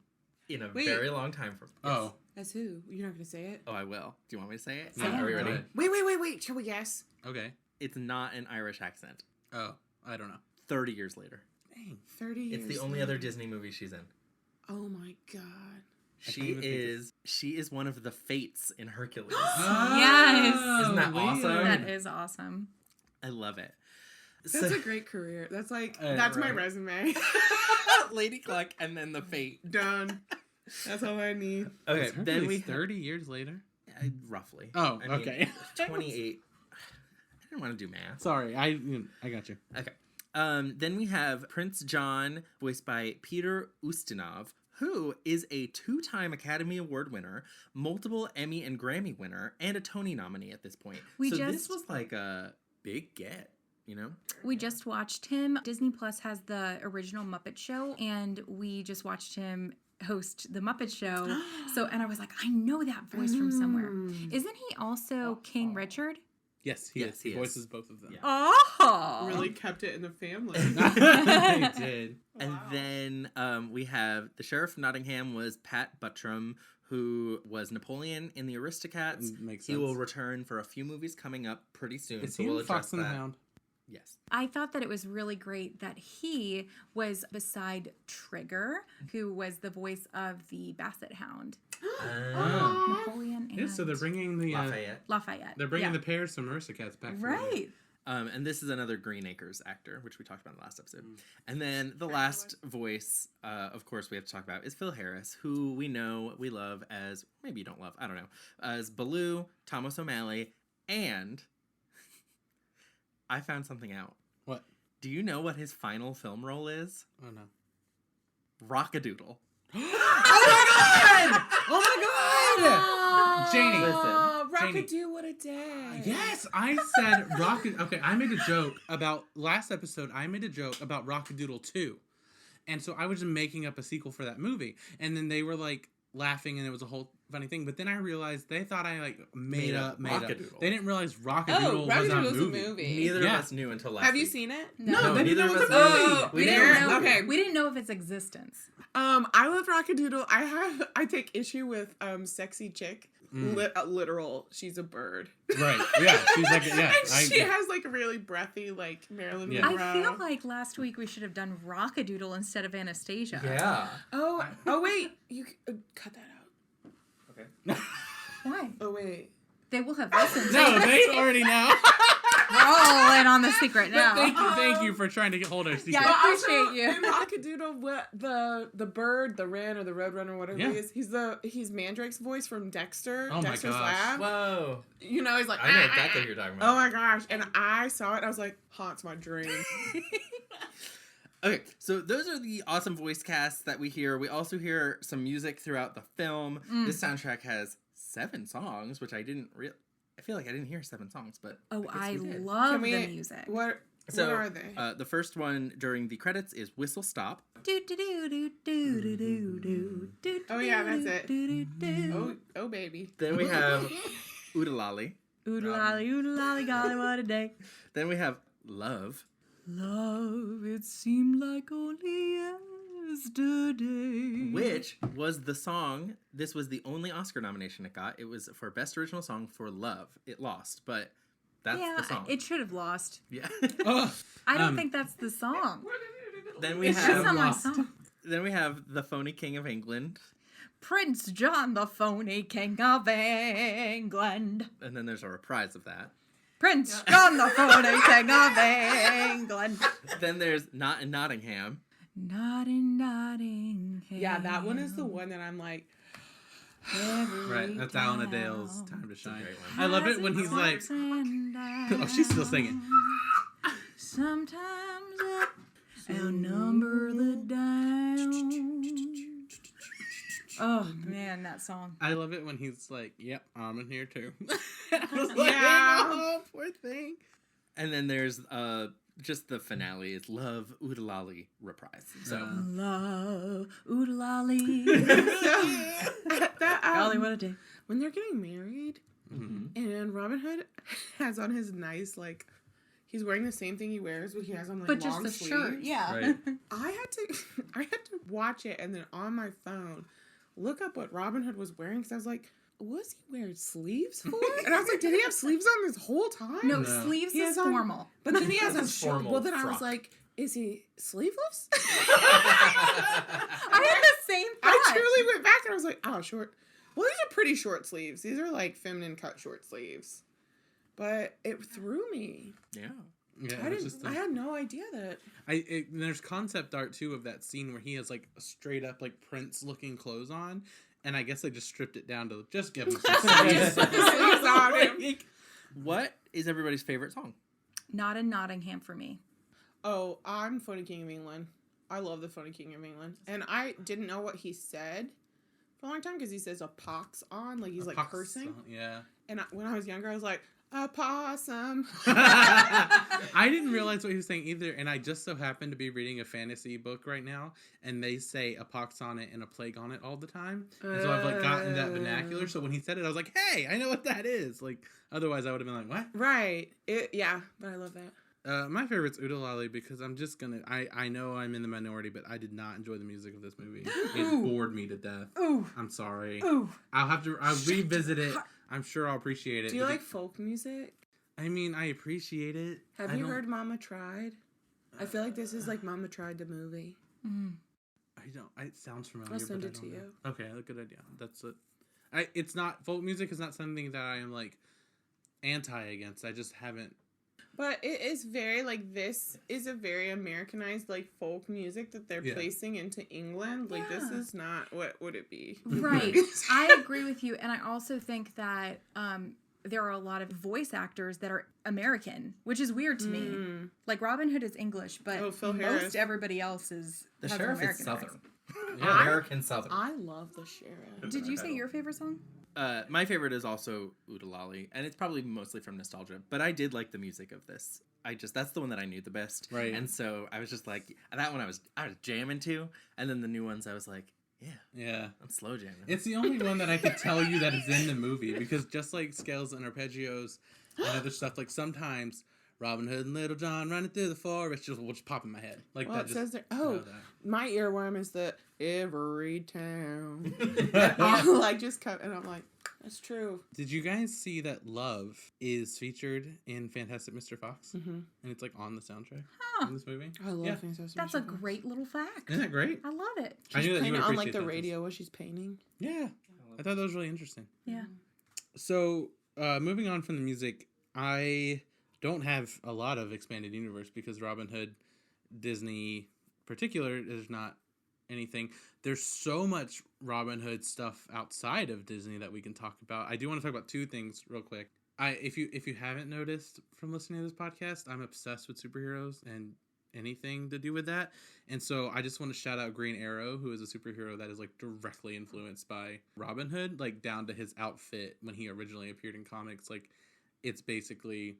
in a Wait. very long time from. oh, That's who? You're not going to say it? Oh, I will. Do you want me to say it? Yeah, Are we go ready? ahead. Wait. Shall we guess? okay. It's not an Irish accent. Oh, I don't know. 30 years later. Dang. 30 years. It's the only other Disney movie she's in. Oh my god. I can't even think She is one of the Fates in Hercules. Yes. Isn't that awesome? That is awesome. I love it. That's So- a great career. That's like, Uh, that's my right. resume. Lady Cluck and then the Fate. Done. That's all I need. Okay, It's then we 30 years later. roughly. Oh, I mean, okay. 28. I didn't want to do math. Sorry, I got you. Okay. Then we have Prince John, voiced by Peter Ustinov, who is a 2-time Academy Award winner, multiple Emmy and Grammy winner, and a Tony nominee at this point. This just- was like a big get, you know? We just watched him. Disney Plus has the original Muppet Show, and we just watched him host the Muppet Show. And I was like, I know that voice from somewhere. Isn't he also King Richard? Yes, he Yes, is. he He is. voices both of them. Yeah. Oh. Really kept it in the family. They did. And then we have the Sheriff of Nottingham was Pat Buttram, who was Napoleon in the Aristocats. Makes He sense. will return for a few movies coming up pretty soon. Is so he we'll in address Fox and the that. Hound? Yes. I thought that it was really great that he was beside Trigger, who was the voice of the Basset Hound. Napoleon and Yeah, so they're bringing the Lafayette. they're bringing Yeah. the Paris Aristocats back. for Right. And this is another Green Acres actor, which we talked about in the last episode. And then the last voice, of course, we have to talk about is Phil Harris, who we know, we love as, maybe you don't love, I don't know, as Baloo, Thomas O'Malley, and I found something out. What? Do you know what his final film role is? Oh no. Rockadoodle. Oh my god! Oh my god! Janie. Listen. Janie. Rockadoo, what a day. Yes, I said Rocket. Okay, I made a joke about last episode. I made a joke about Rockadoodle 2, and so I was just making up a sequel for that movie, and then they were like laughing, and it was a whole funny thing. But then I realized they thought I like made up Rockadoodle. They didn't realize Rockadoodle was a Rockadoodle's movie. Neither Yeah. of us knew until last Have you week. seen it? No, they neither didn't of know us it was a knew. movie. We We didn't didn't know. Okay. We didn't know of its existence. I love Rockadoodle. I take issue with sexy chick. Literal, she's a bird. Right? Yeah, she's like yeah. And she has like a really breathy like Marilyn Yeah. Monroe. I feel like last week we should have done Rockadoodle instead of Anastasia. Yeah. Oh wait, you cut that out. Okay. Why? Oh wait. They will have listened. No, they already know. We're all in on the secret now. Thank you for trying to hold our secret. Yeah, I appreciate you. In Rockadoodle, what the bird, the wren, or the roadrunner, whatever Yeah. he is, he's Mandrake's voice from Dexter. Oh my Dexter's gosh. Lab. Whoa. You know, he's like. I know exactly what you're talking about. Oh my gosh! And I saw it. I was like, haunts my dream. Okay, so those are the awesome voice casts that we hear. We also hear some music throughout the film. This soundtrack has 7 songs, which I didn't I feel like I didn't hear 7 songs, but Oh, guess I we did. love Can we- the music. What So, are they? the first one during the credits is Whistle Stop. Oh, yeah, that's it. Oh baby. Then we have Oodalali. Oodalali, oodalali, golly, what a day. Then we have Love. Love, it seemed like only yesterday. Which was the song, this was the only Oscar nomination it got. It was for Best Original Song for Love. It lost, but that's the song. It should have lost. Yeah. Oh, I don't think that's the song. Then we It's just have not my lost. song. then we have The Phony King of England. Prince John, the phony king of England. And then there's a reprise of that. Prince John, the phony king of England. Then there's Not in Nottingham. Not in Nottingham. Yeah, that one is the one that I'm like. right. That's Alan Adale's Time to Shine. great one. I love it when he's like, oh, she's still singing. Sometimes up, outnumber the down. Oh man, that song. I love it when he's like, yep, I'm in here too. I was like, Yeah. oh, poor thing. And then there's just the finale is Love Oodalali reprise. So Love, oodalali. That, Golly, what a day. when they're getting married, and Robin Hood has on his nice he's wearing the same thing he wears, but he has on But just long the sleeves. shirt, yeah. Right. I had to watch it and then on my phone look up what Robin Hood was wearing because I was like, was he wearing sleeves for it? And I was like, did he have sleeves on this whole time? No, No. sleeves He is has on- formal. But then he has on Formal Well, then I was frock. like, is he sleeveless? I had the same thought. I truly went back and I was like, oh, short. Well, these are pretty short sleeves. These are like feminine cut short sleeves. But it threw me. yeah. Yeah, I it's didn't. just I had no idea that. there's concept art too of that scene where he has like straight up like Prince looking clothes on, and I guess they just stripped it down to just give him some sleeves. Sleeves on him. What is everybody's favorite song? Not in Nottingham for me. Oh, I'm Funny King of England. I love the Funny King of England, and I didn't know what he said for a long time because he says a pox on, like he's like cursing. Yeah. And when I was younger, I was like, a possum. I I didn't realize what he was saying either, and I just so happen to be reading a fantasy book right now, and they say a pox on it and a plague on it all the time. And so I've like gotten that vernacular. So when he said it, I was like, hey, I know what that is. Like, otherwise I would have been like, what? Right. Yeah, but I love that. My favorite's Udalali because I'm just gonna. I know I'm in the minority, but I did not enjoy the music of this movie. It bored me to death. Ooh. I'm sorry. Ooh. I'll revisit it. I'm sure I'll appreciate it. Do you like folk music? I mean, I appreciate it. Have you heard Mama Tried? I feel like this is like Mama Tried the movie. I don't. It sounds familiar. I'll send but it to you. Okay, that's a good idea. That's it. It's not folk music. Is not something that I am like anti against. I just haven't. But it is very like this is a very Americanized like folk music that they're placing into England. Like this is not what would it be? Right. I agree with you, and I also think that there are a lot of voice actors that are American, which is weird to me. Like Robin Hood is English, but Phil most Harris. everybody else is The has sheriff American is Southern. accent. American Southern. I love the sheriff. Did you say your favorite song? My favorite is also Udalali, and it's probably mostly from nostalgia, but I did like the music of this. That's the one that I knew the best. Right. And so I was just like, that one I was jamming to, and then the new ones I was like, Yeah. I'm slow jamming. It's the only one that I could tell you that is in the movie because just like scales and arpeggios and other stuff, like sometimes Robin Hood and Little John running through the forest will just pop in my head. Like Well, that it just says there. know Oh, that. my earworm is the every town. I'll like just cut, and I'm like, that's true. Did you guys see that Love is featured in Fantastic Mr. Fox? Mm-hmm. And it's like on the soundtrack Huh. in this movie? I love Yeah. Fantastic That's a Mr. Fox. great little fact. Isn't that great? I love it. I She's knew that you playing would it on like appreciate the that. radio while she's painting. Yeah. I thought that was really interesting. Yeah. So, moving on from the music, I don't have a lot of expanded universe because Robin Hood, Disney particular, is not anything. There's so much Robin Hood stuff outside of Disney that we can talk about. I do want to talk about two things real quick. If you haven't noticed from listening to this podcast, I'm obsessed with superheroes and anything to do with that. And so I just want to shout out Green Arrow, who is a superhero that is like directly influenced by Robin Hood, like down to his outfit when he originally appeared in comics. Like it's basically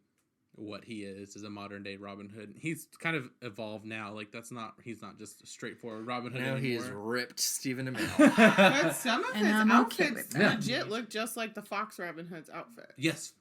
what he is a modern day Robin Hood. He's kind of evolved now. Like he's not just a straightforward Robin Hood now anymore. he's ripped Stephen Amell. But some of And his I'm okay outfits with that. legit look just like the Fox Robin Hood's outfit. Yes,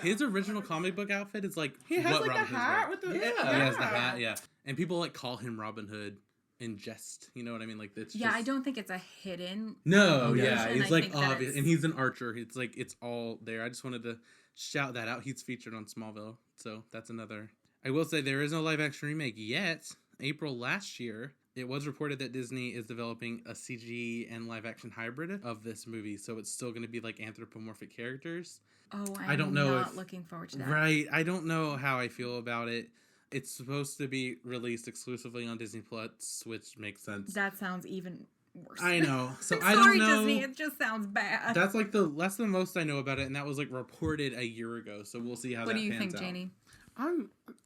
his original comic book outfit is like He has what like Robin a Hood's hat wearing. with the Yeah. He has the hat, yeah. And people like call him Robin Hood in jest. You know what I mean? Like it's Yeah, just... I don't think it's a hidden. No, version. yeah, it's I like think that obvious, it's- and he's an archer. It's like it's all there. I just wanted to shout that out. He's featured on Smallville, so that's another. I will say there is no live action remake yet. April last year, it was reported that Disney is developing a CG and live action hybrid of this movie, so it's still going to be like anthropomorphic characters. Oh, I don't know not if- looking forward to that. Right. I don't know how I feel about it. It's supposed to be released exclusively on Disney Plus, which makes sense. That sounds even worse. I know. So I'm I don't sorry, know. Disney. It just sounds bad. That's like that's the most I know about it, and that was like reported a year ago. So we'll see how What that do you pans think, out. Janie?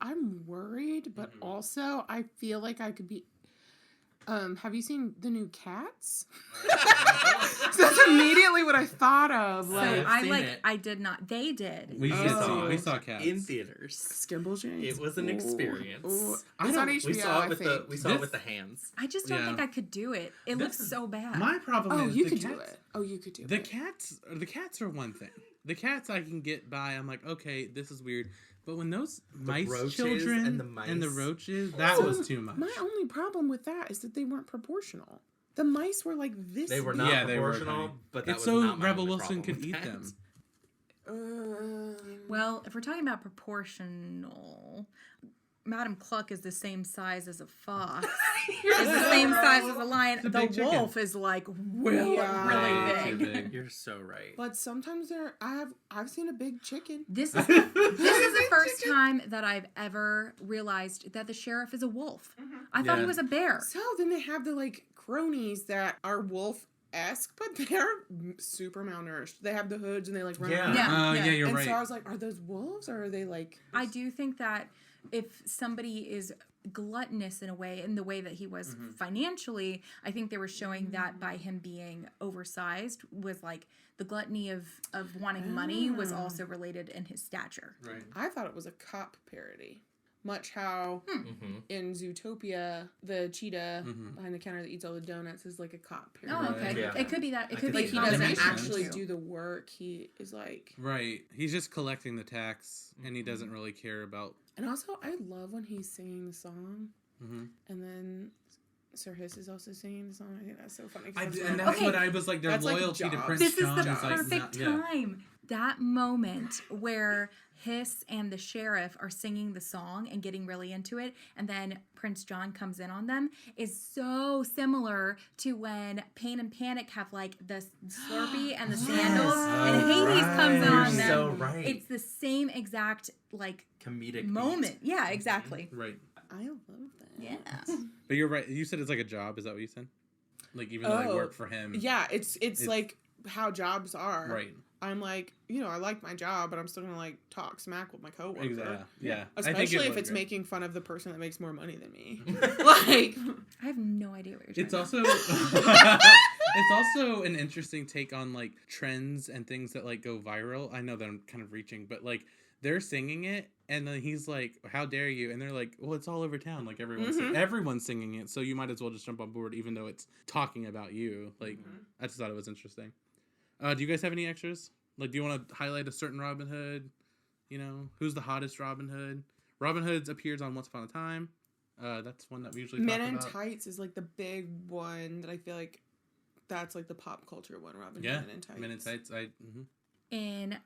I'm worried, but also I feel like I could be. Have you seen the new Cats? So that's immediately what I thought of. So Like I've seen it. I did not. They did. We Oh. did see. We saw Cats in theaters. Skimble James. It was an experience. It's on HBO. We saw it with I think. the hands. I just don't Yeah. think I could do it. It looks so bad. My problem Oh, is you the could cats, do it. Oh, you could do The it. cats are one thing. The cats I can get by. I'm like, okay, this is weird. But when those mice roaches children and the mice. roaches, that So, was too much. My only problem with that is that they weren't proportional. The mice were like this. They were big. not Yeah, they were proportional, tiny. but that It's was so not my Rebel only Wilson problem could with eat that. them. Well, if we're talking about proportional, Madam Cluck is the same size as a fox. It's the same size as a lion. It's a The big chicken. wolf is like really, Yeah. really Way big. too big. You're so right. But sometimes I've seen a big chicken. This is the first time that I've ever realized that the sheriff is a wolf. I thought he Yeah. was a bear. So then they have the like cronies that are wolf-esque, but they're super malnourished. They have the hoods and they like run Yeah. around. Yeah. Yeah, you're And right. so I was like, are those wolves or are they like? I do think that if somebody is gluttonous in a way, in the way that he was financially, I think they were showing that by him being oversized was like the gluttony of wanting money was also related in his stature. Right. I thought it was a cop parody. much how Mm-hmm. in Zootopia the cheetah Mhm. behind the counter that eats all the donuts is like a cop Oh, parody. okay. Yeah. It could be that. It I could could be Like see a he doesn't combination actually too. do the work. He is like, Right. He's just collecting the tax, and he doesn't really care about. and also I love when he's singing the song, Mhm. and then Sir Hiss is also singing the song. I think that's so funny. 'Cause And my- that's Okay. what I was like. Their That's like loyalty to jobs. Prince This is John the is like perfect not- time. That moment where Hiss and the sheriff are singing the song and getting really into it, and then Prince John comes in on them, is so similar to when Pain and Panic have like the Slurpee and the sandals, and Hades comes in You're on them. so right. It's the same exact like Comedic moment. Yeah, exactly. Right. I love that. Yeah. But you're right. You said it's like a job. Is that what you said? Like even though I Oh, work for him. Yeah, it's like how jobs are. Right. I'm like, I like my job, but I'm still gonna like talk smack with my coworker. Exactly. Yeah. I think Especially it if was it's great. making fun of the person that makes more money than me. Like, I have no idea what you're It's talking also about. it's also an interesting take on like trends and things that like go viral. I know that I'm kind of reaching, but like they're singing it, and then he's like, "How dare you?" And they're like, "Well, it's all over town. Like everyone's singing it, so you might as well just jump on board, even though it's talking about you." Like, I just thought it was interesting. Do you guys have any extras? Like, do you want to highlight a certain Robin Hood? You know, who's the hottest Robin Hood? Robin Hood appears on Once Upon a Time. That's one that we usually Men talk in about. Tights is like the big one that I feel like that's like the pop culture one. Robin Yeah, Hood, Men in Tights. Men in Tights. In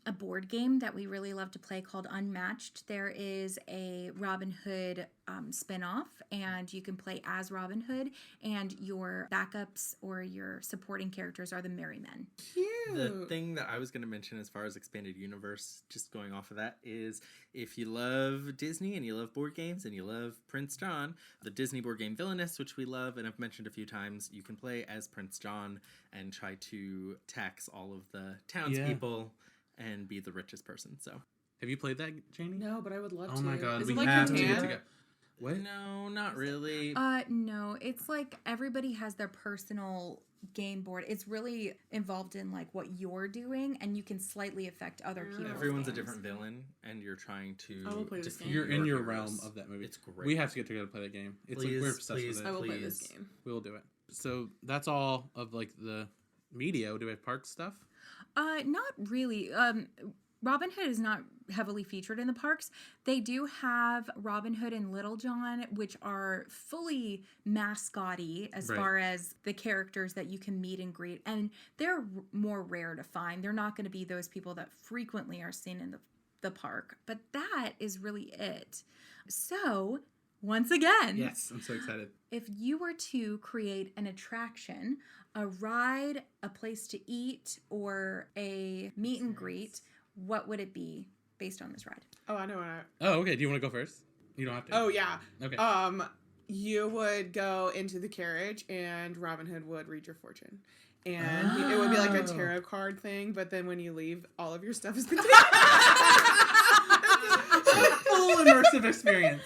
a board game that we really love to play called Unmatched, there is a Robin Hood spin-off, and you can play as Robin Hood, and your backups or your supporting characters are the Merry Men. Cute. The thing that I was going to mention as far as expanded universe, just going off of that, is if you love Disney and you love board games and you love Prince John, the Disney board game Villainous, which we love and I've mentioned a few times, you can play as Prince John and try to tax all of the townspeople and be the richest person. So, Have you played that, Janie? No, but I would love to. Oh my god, Is we it like have to Catan? get together. What? no, not really. No, it's like everybody has their personal game board. It's really involved in like what you're doing, and you can slightly affect other people. Everyone's a different villain, and you're trying to. I will play this defeat game. You're in your heroes. realm of that movie. It's great. We have to get together to play that game. It's like we're obsessed Please, with I it. will play this Please. game. We'll do it. So that's all of like the media. Do we have park stuff? Not really. Robin Hood is not heavily featured in the parks. They do have Robin Hood and Little John, which are fully mascot-y as Right. far as the characters that you can meet and greet. And they're more rare to find. They're not going to be those people that frequently are seen in the park. But that is really it. So, once again, Yes, I'm so excited. if you were to create an attraction, a ride, a place to eat, or a meet and greet, what would it be based on this ride? Oh, I know what I. Oh, okay. Do you want to go first? You don't have to. Oh yeah. Okay. You would go into the carriage, and Robin Hood would read your fortune, and it would be like a tarot card thing. But then when you leave, all of your stuff has been taken. Full immersive experience.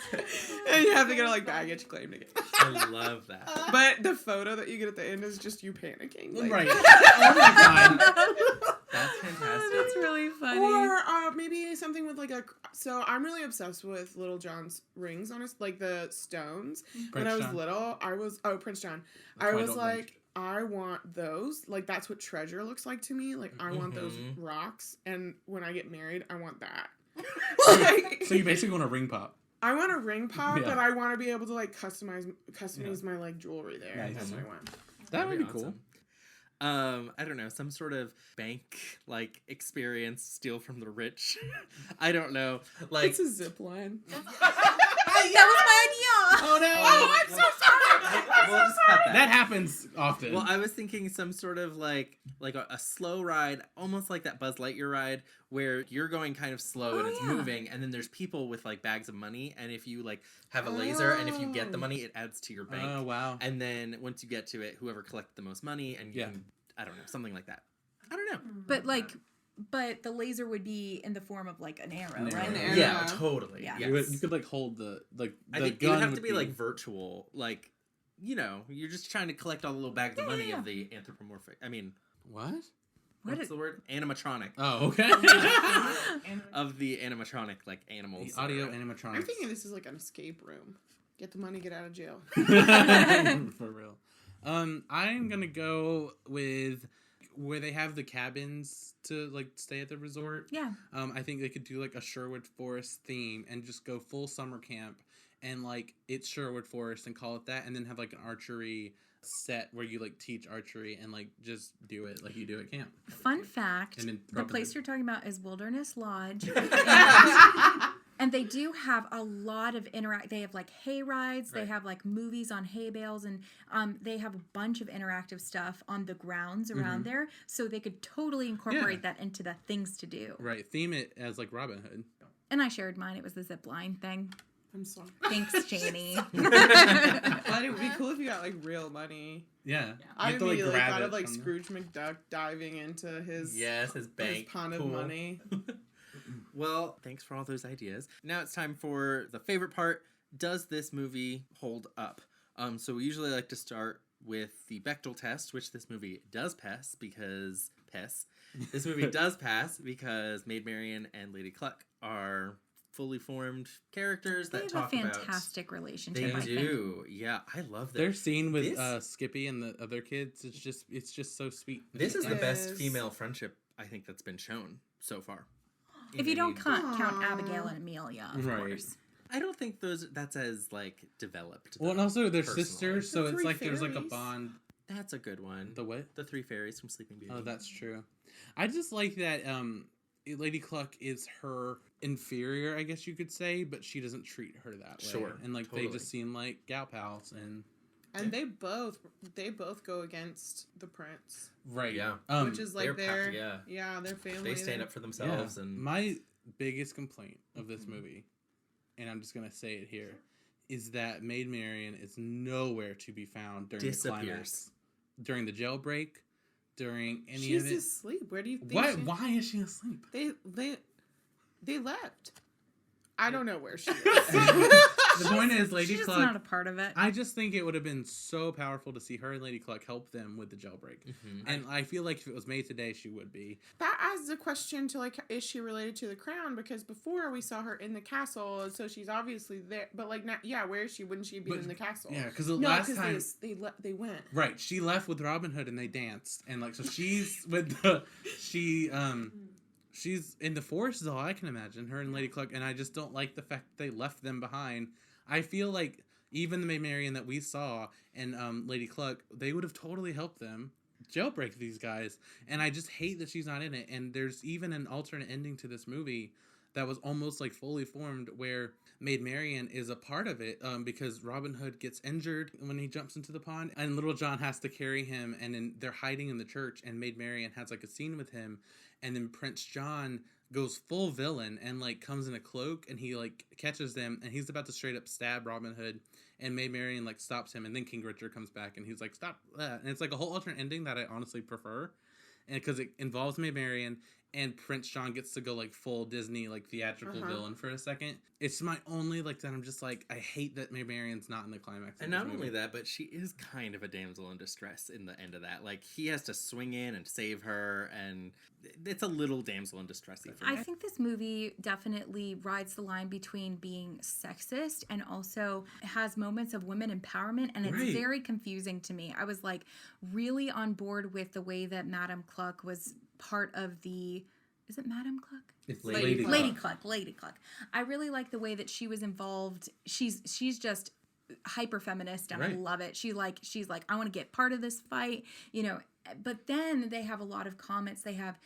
And you have to get a like baggage claim to get. I love that. But the photo that you get at the end is just you panicking. Like, Right. Oh my god. That's fantastic. That's really funny. Or maybe something with like a. So I'm really obsessed with Little John's rings on his like the stones. When Prince I was John. little, Prince John. That's I why I was don't like, drink. I want those. Like that's what treasure looks like to me. Like I want those rocks, and when I get married, I want that. Like, So you basically want a ring pop. I want a ring pop, Yeah. but I want to be able to like customize my like jewelry there. Nice. That's what I want. That would be That'd cool. awesome. I don't know, some sort of bank like experience, steal from the rich. I don't know. Like It's a zip line. That was my idea. Oh no! Oh, I'm so sorry. we'll just cut that. That happens often. Well, I was thinking some sort of like a slow ride, almost like that Buzz Lightyear ride, where you're going kind of slow and it's moving, and then there's people with like bags of money, and if you like have a laser, and if you get the money, it adds to your bank. Oh wow. And then once you get to it, whoever collected the most money, and you can, I don't know, something like that. I don't know. But the laser would be in the form of like an arrow, An right? arrow. Yeah, totally. Yeah. Yes. You could like hold the I the think it gun would have to would be like virtual, like, you know, you're just trying to collect all the little bags of money of the anthropomorphic. I mean, what? what's the word? Animatronic. Oh, okay. Of the animatronic, like, animals. The audio or- animatronics. I'm thinking this is like an escape room. Get the money, get out of jail. For real. I'm gonna go with where they have the cabins to like stay at the resort. Yeah. I think they could do like a Sherwood Forest theme and just go full summer camp and like it's Sherwood Forest and call it that, and then have like an archery set where you like teach archery and like just do it like you do at camp. Fun fact, And then the Robin place Hood. you're talking about is Wilderness Lodge. And they do have a lot of they have like hay rides, they Right. have like movies on hay bales, and they have a bunch of interactive stuff on the grounds around there. So they could totally incorporate that into the things to do. Right, theme it as like Robin Hood. And I shared mine. It was the zip line thing. I'm sorry. Thanks, Janie. But it would be cool if you got like real money. Yeah. I You have to, immediately grab thought it of like from the- Scrooge McDuck diving into his Yes, his bank pond of pool. money. Well, thanks for all those ideas. Now it's time for the favorite part. Does this movie hold up? So we usually like to start with the Bechdel test, which this movie does pass because This movie does pass because Maid Marian and Lady Cluck are fully formed characters They that have a talk about. fantastic They relationship, I think. do. Yeah, I love that. Their scene with This- Skippy and the other kids, it's just so sweet. This is the best Yes. female friendship I think that's been shown so far. If you don't Indeed. count Aw. Abigail and Amelia, of Right. course. I don't think that's as like developed. Well, and though, also they're personally. sisters, so The it's three like there's like a fairies. bond. That's a good one. The what? The three fairies from Sleeping Beauty. Oh, that's true. I just like that Lady Cluck is her inferior, I guess you could say, but she doesn't treat her that way. Sure, And like totally. they just seem like gal pals and And they both go against the prince, right. Yeah. which is like they're their yeah. their family. They stand up for themselves and My biggest complaint of this movie, and I'm just gonna say it here, is that Maid Marian is nowhere to be found during the climax, disappears. during the jailbreak, during any She's of it. asleep. Where do you think? Why? she- Why is she asleep? They left. I don't know where she is. The point is, Lady She's just Cluck. not a part of it. I just think it would have been so powerful to see her and Lady Cluck help them with the jailbreak. And I feel like if it was made today, she would be. That adds the question to like, is she related to the crown? Because before we saw her in the castle, so she's obviously there. But like, not, yeah, where is she? Wouldn't she be But- in the castle? Yeah, because the No, last because time. they went. Right, she left with Robin Hood and they danced. And like, so she's with she's in the forest is all I can imagine, her and Lady Cluck. And I just don't like the fact that they left them behind. I feel like even the Maid Marian that we saw and Lady Cluck, they would have totally helped them jailbreak these guys. And I just hate that she's not in it. And there's even an alternate ending to this movie that was almost like fully formed where Maid Marian is a part of it because Robin Hood gets injured when he jumps into the pond and Little John has to carry him and then they're hiding in the church and Maid Marian has like a scene with him and then Prince John goes full villain and like comes in a cloak and he like catches them and he's about to straight up stab Robin Hood and Maid Marian like stops him and then King Richard comes back and he's like stop that, and it's like a whole alternate ending that I honestly prefer and because it involves Maid Marian and Prince John gets to go like full Disney like theatrical villain for a second. It's my only like that I'm just like I hate that Maid Marian's not in the climax. And of not this only movie. that, but she is kind of a damsel in distress in the end of that. Like, he has to swing in and save her, and it's a little damsel in distressy for me. I think this movie definitely rides the line between being sexist and also has moments of women empowerment, and it's Right. very confusing to me. I was like really on board with the way that Madame Cluck was part of the. Is it Madame Cluck? It's Lady Cluck. Lady Cluck. I really like the way that she was involved. She's just hyper feminist and I Right. love it. She's like I want to get part of this fight, you know. But then they have a lot of comments. They have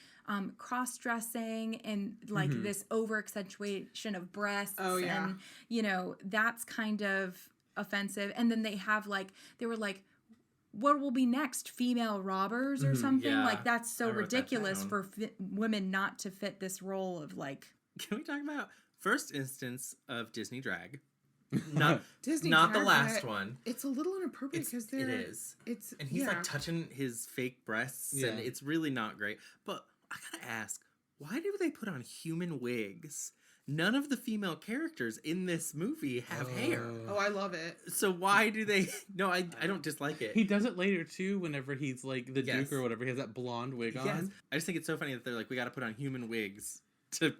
cross dressing and like this over accentuation of breasts. Oh, yeah. And you know that's kind of offensive. And then they have they were like, what will be next? Female robbers or something? Yeah. Like that's so I wrote that ridiculous down. for women not to fit this role of like. Can we talk about first instance of Disney drag? Not Disney not the drag, last but one. It's a little inappropriate It's, because it they're. is. It's And he's yeah. like touching his fake breasts, and Yeah. it's really not great. But I gotta ask, why do they put on human wigs none of the female characters in this movie have hair. Oh, I love it. So why do they? No, I don't dislike it. He does it later too. Whenever he's like the Yes. Duke or whatever, he has that blonde wig Yes. on. I just think it's so funny that they're like, we got to put on human wigs to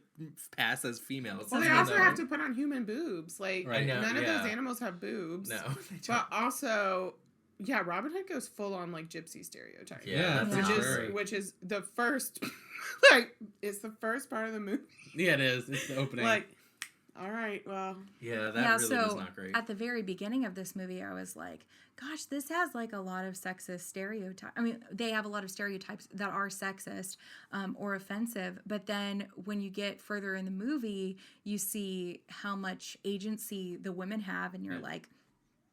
pass as females. Well, they Even also though- have to put on human boobs. Like, I know, none of yeah. those animals have boobs. No, they don't. But also, yeah, Robin Hood goes full on like gypsy stereotype. Yeah, that's which for is which is the first, like, it's the first part of the movie. Yeah, it is. It's the opening. Like, all right, well, Yeah, that Yeah, really so was not great. at the very beginning of this movie, I was like, gosh, this has like a lot of sexist stereotypes. I mean, they have a lot of stereotypes that are sexist or offensive. But then when you get further in the movie, you see how much agency the women have, and you're like,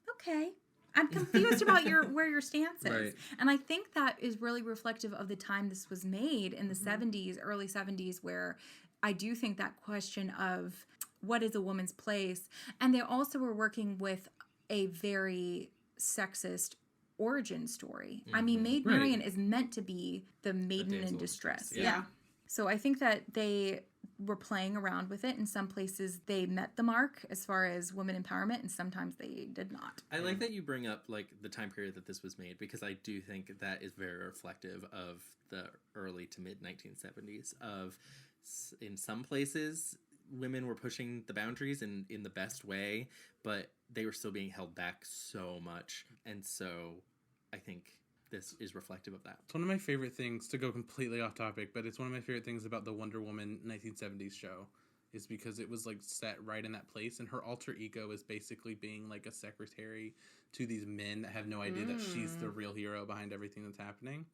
okay. I'm confused about where your stance is. Right. And I think that is really reflective of the time this was made in the 70s, early 70s, where I do think that question of what is a woman's place, and they also were working with a very sexist origin story. I mean, Maid Right. Marian is meant to be the maiden damsel in in distress. distress, Yeah. yeah. So I think that they were playing around with it. In some places, they met the mark as far as women empowerment, and sometimes they did not. I like that you bring up like the time period that this was made, because I do think that is very reflective of the early to mid 1970s. Of in some places, women were pushing the boundaries in the best way, but they were still being held back so much. And so I think this is reflective of that. It's one of my favorite things, to go completely off topic, but it's one of my favorite things about the Wonder Woman 1970s show, is because it was like set right in that place, and her alter ego is basically being like a secretary to these men that have no idea that she's the real hero behind everything that's happening.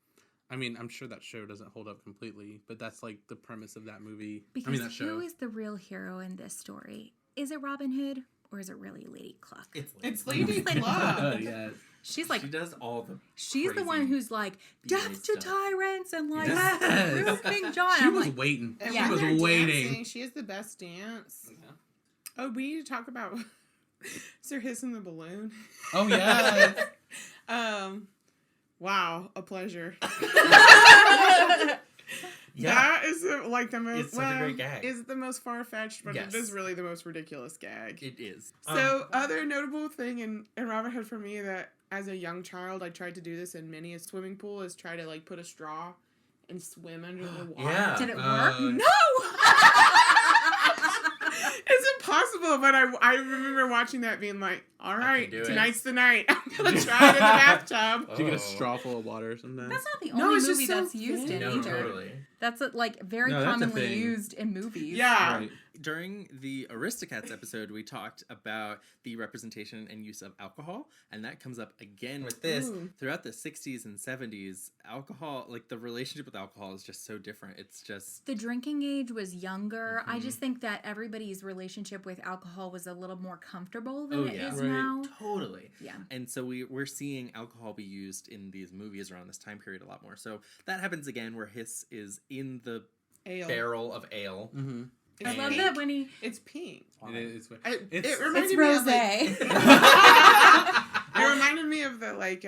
I mean, I'm sure that show doesn't hold up completely, but that's like the premise of that movie. Because that show. who is the real hero in this story? Is it Robin Hood, or is it really Lady Cluck? It's Lady Lady Cluck. Yes. She's like, she does all the she's the one crazy who's like, BA death to stuff. tyrants, and like, Yes. real King John. She I'm was like, waiting. And She when was they're waiting. dancing, she has the best dance. Oh, we need to talk about Sir Hiss and the Balloon. Oh, yeah. Wow, a pleasure. Yeah. That is like the most. It's such a great gag. Is the most far fetched, but Yes. it is really the most ridiculous gag. It is. So, other notable thing in Robin Hood for me that as a young child I tried to do this in many a swimming pool is try to like put a straw and swim under the water. Yeah. did it work? No. It's impossible, but I remember watching that being like, all right, do it. tonight's the night. I'm gonna try it in the bathtub. Did you get a Oh. straw full of water or something? That's not the No, only it's just movie so that's used in No, either. totally. That's like very No, that's a commonly thing. used in movies. Yeah. Right. During the Aristocats episode, we talked about the representation and use of alcohol, and that comes up again with this. Ooh. Throughout the 60s and 70s, alcohol, like the relationship with alcohol is just so different. It's just, The drinking age was younger. I Mhm. just think that everybody's relationship with alcohol was a little more comfortable than Oh, it yeah. is Right. now. totally. Yeah. And so we're seeing alcohol be used in these movies around this time period a lot more. So that happens again where Hiss is in the Ale. barrel of ale. Mm-hmm. It's I love pink. that when he. It's pink. It's It reminded It's me of rose. like, it reminded me of the like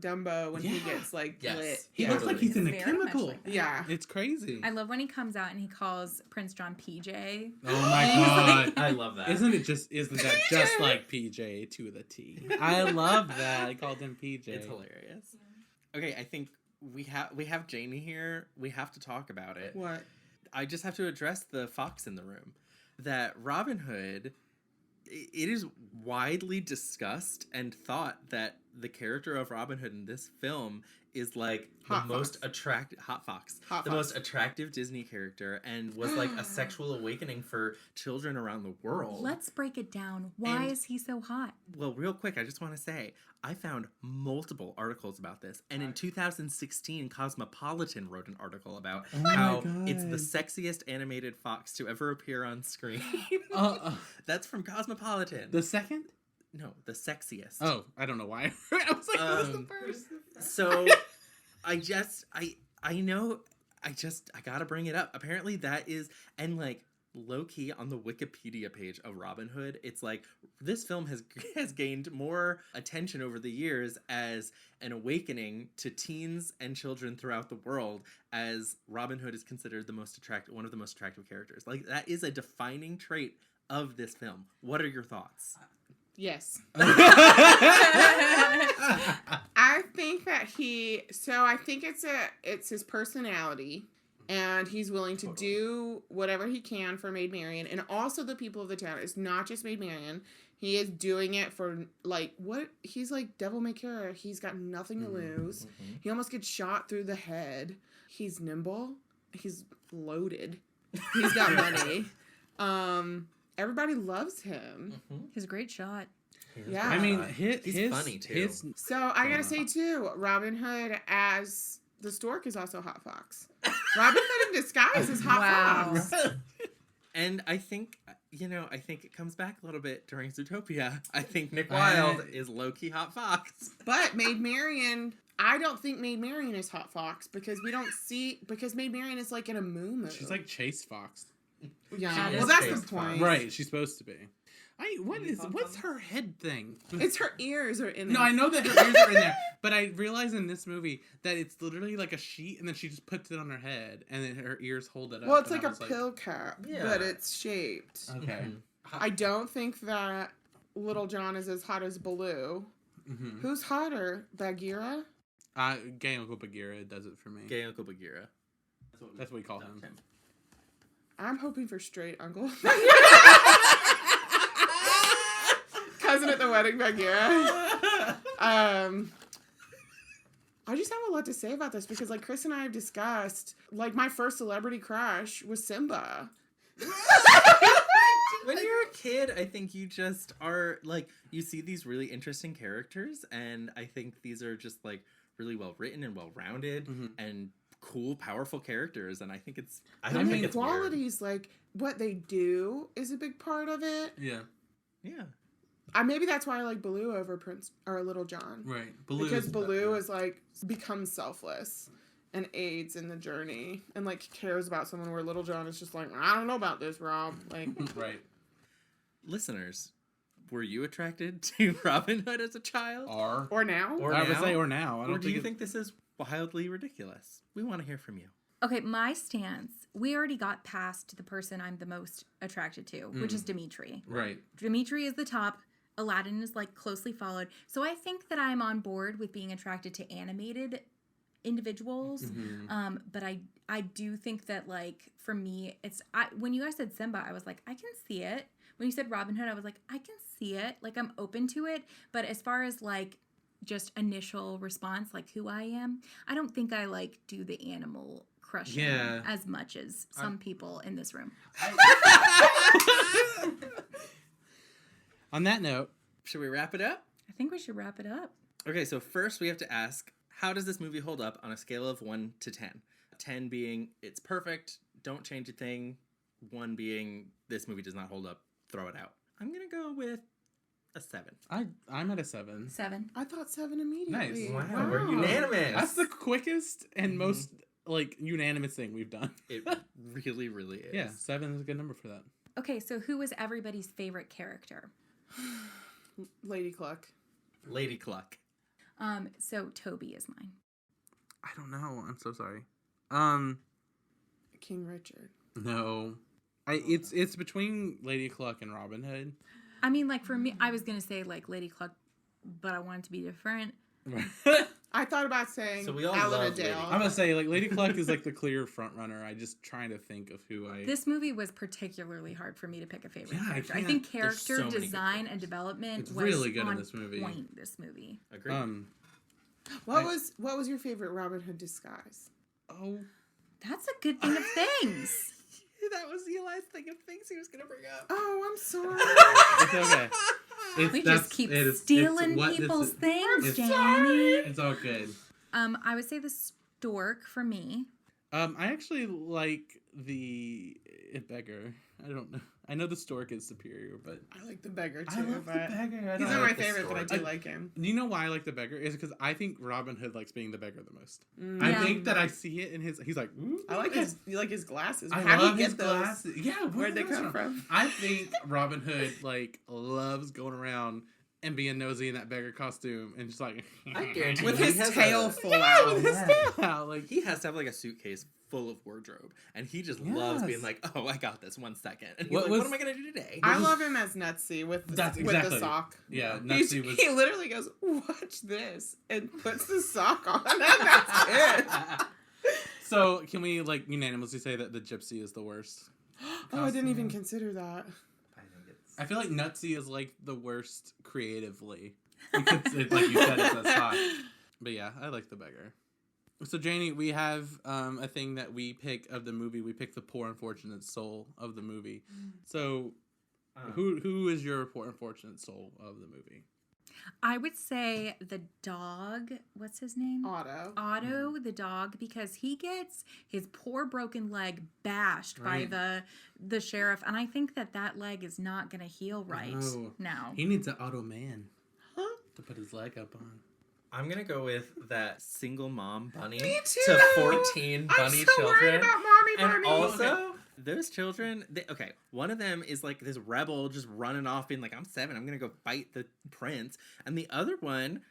Dumbo when he Yeah. gets like Yes. lit. He Yeah. looks like he's in a Very much chemical. like that. Yeah. It's crazy. I love when he comes out and he calls Prince John PJ. Oh my He's god. I love that. Isn't that just like PJ to the T? I love that. I called him PJ. It's hilarious. Okay, I think we have Janie here. We have to talk about it. What? I just have to address the fox in the room. That Robin Hood, it is widely discussed and thought that the character of Robin Hood in this film is like Hot the most Fox. attractive Hot Fox, Hot the Fox. most attractive Disney character, and was like a sexual awakening for children around the world. Let's break it down. Why And- is he so hot? Well, real quick, I just want to say I found multiple articles about this, and in 2016, Cosmopolitan wrote an article about Oh my how God. it's the sexiest animated fox to ever appear on screen. That's from Cosmopolitan. The second? No, the sexiest. Oh, I don't know why. I was like, what was the Um, first? So I know I gotta bring it up. Apparently that is, and like low-key on the Wikipedia page of Robin Hood, it's like this film has gained more attention over the years as an awakening to teens and children throughout the world, as Robin Hood is considered one of the most attractive characters. Like, that is a defining trait of this film. What are your thoughts? Yes. I think that I think it's his personality, and he's willing to do whatever he can for Maid Marian, and also the people of the town. It's not just Maid Marian. He is doing it for, like, what? He's like Devil May Cure. He's got nothing to lose. Mm-hmm. He almost gets shot through the head. He's nimble. He's loaded. He's got money. Everybody loves him. Mm-hmm. He's a great shot. Yeah. I mean, he's funny, too. So, I gotta say, too, Robin Hood as the stork is also Hot Fox. Robin Hood in disguise is Hot Fox. And I think, I think it comes back a little bit during Zootopia. I think Nick Wilde is low-key Hot Fox. But Maid Marian, I don't think Maid Marian is Hot Fox because because Maid Marian is like in a moo-moo. She's like Chase Fox. Yeah, well, that's the point. Right, she's supposed to be. What's her head thing? It's her ears are in there. No, I know that her ears are in there, but I realize in this movie that it's literally like a sheet, and then she just puts it on her head, and then her ears hold it up. Well, it's like a pill cap, but it's shaped. Okay. Mm-hmm. I don't think that Little John is as hot as Baloo. Mm-hmm. Who's hotter, Bagheera? Gay Uncle Bagheera does it for me. Gay Uncle Bagheera. That's what we call him. I'm hoping for straight uncle. Cousin at the wedding, Bagheera. I just have a lot to say about this because, like, Chris and I have discussed, like, my first celebrity crush was Simba. When you're a kid, I think you just are, like, you see these really interesting characters, and I think these are just, like, really well written and well rounded and cool, powerful characters, and I think it's qualities weird. Like what they do is a big part of it. Yeah. Maybe that's why I like Baloo over Prince or Little John. Right. Because Baloo is like becomes selfless and aids in the journey and like cares about someone, where Little John is just like, I don't know about this, Rob. Like, right. Listeners, were you attracted to Robin Hood as a child? Or now? I would say or now. Or do you think this is wildly ridiculous? We want to hear from you. Okay, my stance, we already got past the person I'm the most attracted to, which is Dimitri. Right. Dimitri is the top. Aladdin is, like, closely followed. So I think that I'm on board with being attracted to animated individuals. Mm-hmm. But I do think that, like, for me, when you guys said Simba, I was like, I can see it. When you said Robin Hood, I was like, I can see it. Like, I'm open to it. But as far as, like, just initial response, like who I am, I don't think I, like, do the animal crushing as much as some people in this room. On that note, should we wrap it up? I think we should wrap it up. Okay, so first we have to ask, how does this movie hold up on a scale of 1 to 10? 10 being, it's perfect, don't change a thing. 1 being, this movie does not hold up, throw it out. I'm going to go with a 7. I'm at a 7. 7. I thought 7 immediately. Nice. Wow, we're unanimous. That's the quickest and most, like, unanimous thing we've done. It really, really is. Yeah, 7 is a good number for that. Okay, so who was everybody's favorite character? Lady Cluck. Lady Cluck. So Toby is mine. I don't know. I'm so sorry. King Richard. No. It's between Lady Cluck and Robin Hood. I mean, like, for me, I was going to say, like, Lady Cluck, but I wanted to be different. I thought about saying so we all Alan Adale. I'm going to say, like, Lady Cluck is, like, the clear front runner. I just trying to think of who I... This movie was particularly hard for me to pick a favorite character. I can't. think character design and development was really good on in this movie. point this movie. Agreed. What was your favorite Robin Hood disguise? Oh. That's a good thing of things. That was the last thing of things he was going to bring up. Oh, I'm sorry. It's okay. We just keep stealing people's things, Janie. It's all good. I would say the stork for me. I actually like the beggar. I don't know. I know the stork is superior, but I like the beggar too. I love the beggar. He's I not like my the favorite, but I stork. do like him. You know why I like the beggar? Is because I think Robin Hood likes being the beggar the most. Mm. I Yeah. think that I see it in his. He's like, ooh, I like his. You like his glasses. I How do love you his get those? glasses. Yeah, Where'd they come from? I think Robin Hood like loves going around and being nosy in that beggar costume and just like I guarantee With he his has tail a- full yeah, out. with his Yeah. tail out. Like He has to have like a suitcase full of wardrobe, and he just loves Yes. being like, "Oh, I got this. 1 second." And he's What like, was- "What am I gonna do today?" I love him as Nutsy with the, That's with exactly. the sock. yeah, He's- Nutsy was. He literally goes, "Watch this," and puts the sock on, and that's it. So can we like unanimously say that the gypsy is the worst? Oh, I didn't even costume? consider that. I think it's. I feel like Nutsy is like the worst creatively. Because it's, like you said, it's a sock. But yeah, I like the beggar. So Janie, we have a thing that we pick of the movie. We pick the poor unfortunate soul of the movie. So who is your poor unfortunate soul of the movie? I would say the dog. What's his name? Otto. Otto, the dog, because he gets his poor broken leg bashed Right. by the sheriff, and I think that leg is not going to heal right No. now. He needs an Otto man Huh? to put his leg up on. I'm gonna go with that single mom bunny Me too. to 14 bunny I'm so worried children. about Mommy And Bunny. also, those children, one of them is like this rebel just running off being like, I'm 7, I'm gonna go fight the prince. And the other one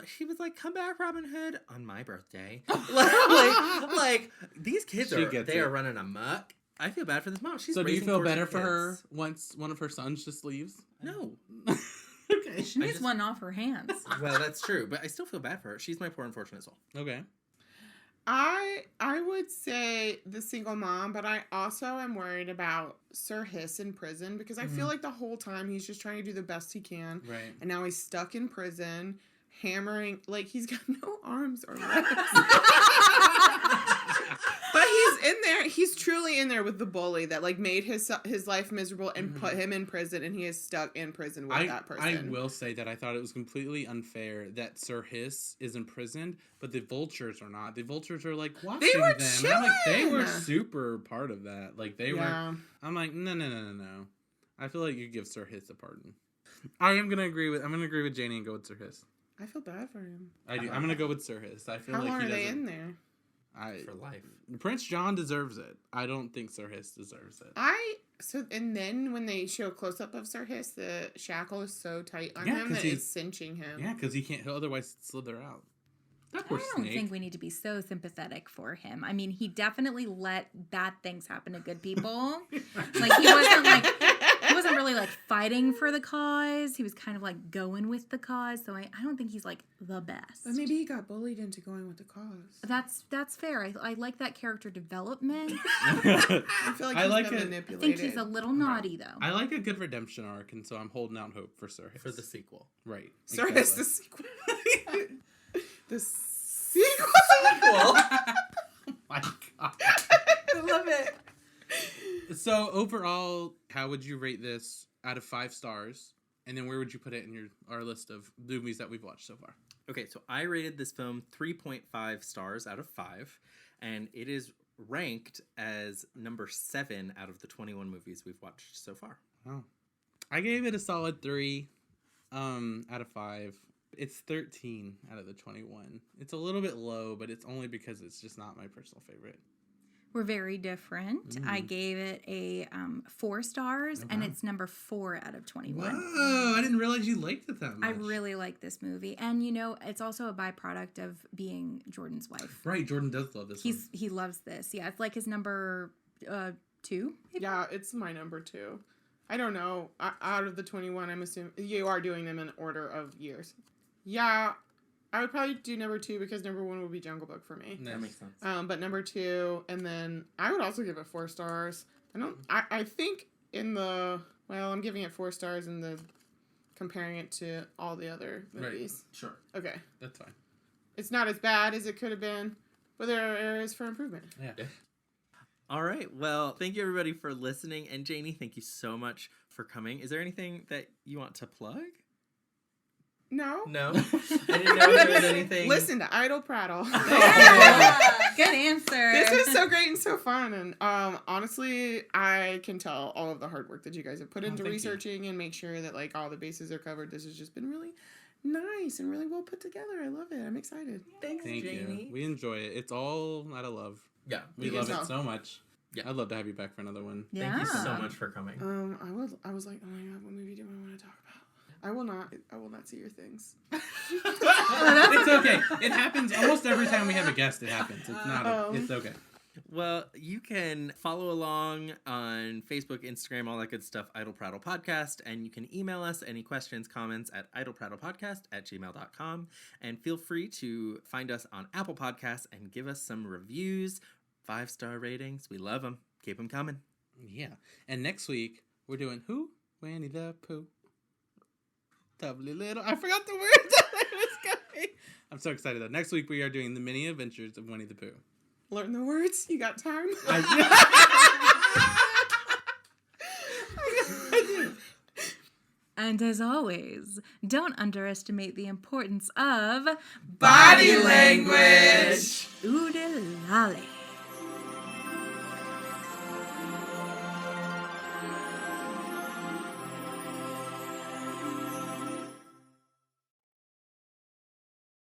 she was like, come back, Robin Hood, on my birthday. like, these kids She gets are it. running amok. I feel bad for this mom. She's So do you raising feel 14 better for her kids. once one of her sons just leaves? No. Okay. She needs just- one off her hands. Well, that's true, but I still feel bad for her. She's my poor unfortunate soul. Okay. I would say the single mom, but I also am worried about Sir Hiss in prison because I feel like the whole time he's just trying to do the best he can. Right. And now he's stuck in prison, hammering, like he's got no arms or legs. But he's in there. He's truly in there with the bully that like made his life miserable and put him in prison, and he is stuck in prison with that person. I will say that I thought it was completely unfair that Sir Hiss is imprisoned, but the vultures are not. The vultures are like watching were them. And I'm like, they were chilling. super part of that. Like they Yeah. were. I'm like, no. I feel like you give Sir Hiss a pardon. I'm gonna agree with Janie and go with Sir Hiss. I feel bad for him. I do. I'm gonna go with Sir Hiss. I feel How like long he are they doesn't. in there? For life. Prince John deserves it. I don't think Sir Hiss deserves it. And then when they show a close up of Sir Hiss, the shackle is so tight on Yeah, him 'cause that he's- it's cinching him. Yeah, because he'll otherwise slither out. That I poor don't snake. think we need to be so sympathetic for him. I mean, he definitely let bad things happen to good people. Like he wasn't really like fighting for the cause. He was kind of like going with the cause. So I don't think he's like the best. But maybe he got bullied into going with the cause. That's fair. I like that character development. I feel like I he's like been it. I manipulated. think he's a little naughty though. I like a good redemption arc, and so I'm holding out hope for Sir Hiss. For the sequel. Right. Sir Hiss the exactly. sequel. The sequel. Well, Oh my God. I love it. So overall, how would you rate this out of 5 stars? And then where would you put it in our list of movies that we've watched so far? Okay, so I rated this film 3.5 stars out of 5, and it is ranked as number 7 out of the 21 movies we've watched so far. Oh, I gave it a solid 3 out of 5. It's 13 out of the 21. It's a little bit low, but it's only because it's just not my personal favorite. We're very different. I gave it a 4 stars, and it's number 4 out of 21. Whoa, I didn't realize you liked it that much. I really like this movie, and it's also a byproduct of being Jordan's wife. Right, Jordan does love this one. He loves this. Yeah, it's like his number 2. maybe? Yeah, it's my number 2. I don't know. Out of the 21, I'm assuming you are doing them in order of years. Yeah, I would probably do number 2 because number 1 would be Jungle Book for me. Nice. That makes sense. But number 2, and then I would also give it 4 stars. I think I'm giving it 4 stars in the comparing it to all the other movies. Sure. Okay. That's fine. It's not as bad as it could have been, but there are areas for improvement. Yeah. All right. Well, thank you everybody for listening. And Janie, thank you so much for coming. Is there anything that you want to plug? No. No? I didn't know if there was anything. Listen to Idle Prattle. Good answer. This is so great and so fun. And honestly, I can tell all of the hard work that you guys have put into thank you. researching and make sure that like all the bases are covered. This has just been really nice and really well put together. I love it. I'm excited. Thanks, Thank Janie. you. We enjoy it. It's all out of love. Yeah. We You can love tell. it so much. Yeah. I'd love to have you back for another one. Yeah. Thank you so much for coming. I was like, oh my god, what movie do I want to talk about? I will not see your things. It's okay. It happens almost every time we have a guest. It happens. It's not. It's okay. Well, you can follow along on Facebook, Instagram, all that good stuff, Idle Prattle Podcast, and you can email us any questions, comments at idleprattlepodcast@gmail.com, and feel free to find us on Apple Podcasts and give us some reviews, 5-star ratings. We love them. Keep them coming. Yeah. And next week we're doing who? Winnie the Pooh. Lovely little. I forgot the word that I was going. I'm so excited though. Next week we are doing the mini adventures of Winnie the Pooh. Learn the words. You got time? And as always, don't underestimate the importance of Body language! Oodalali.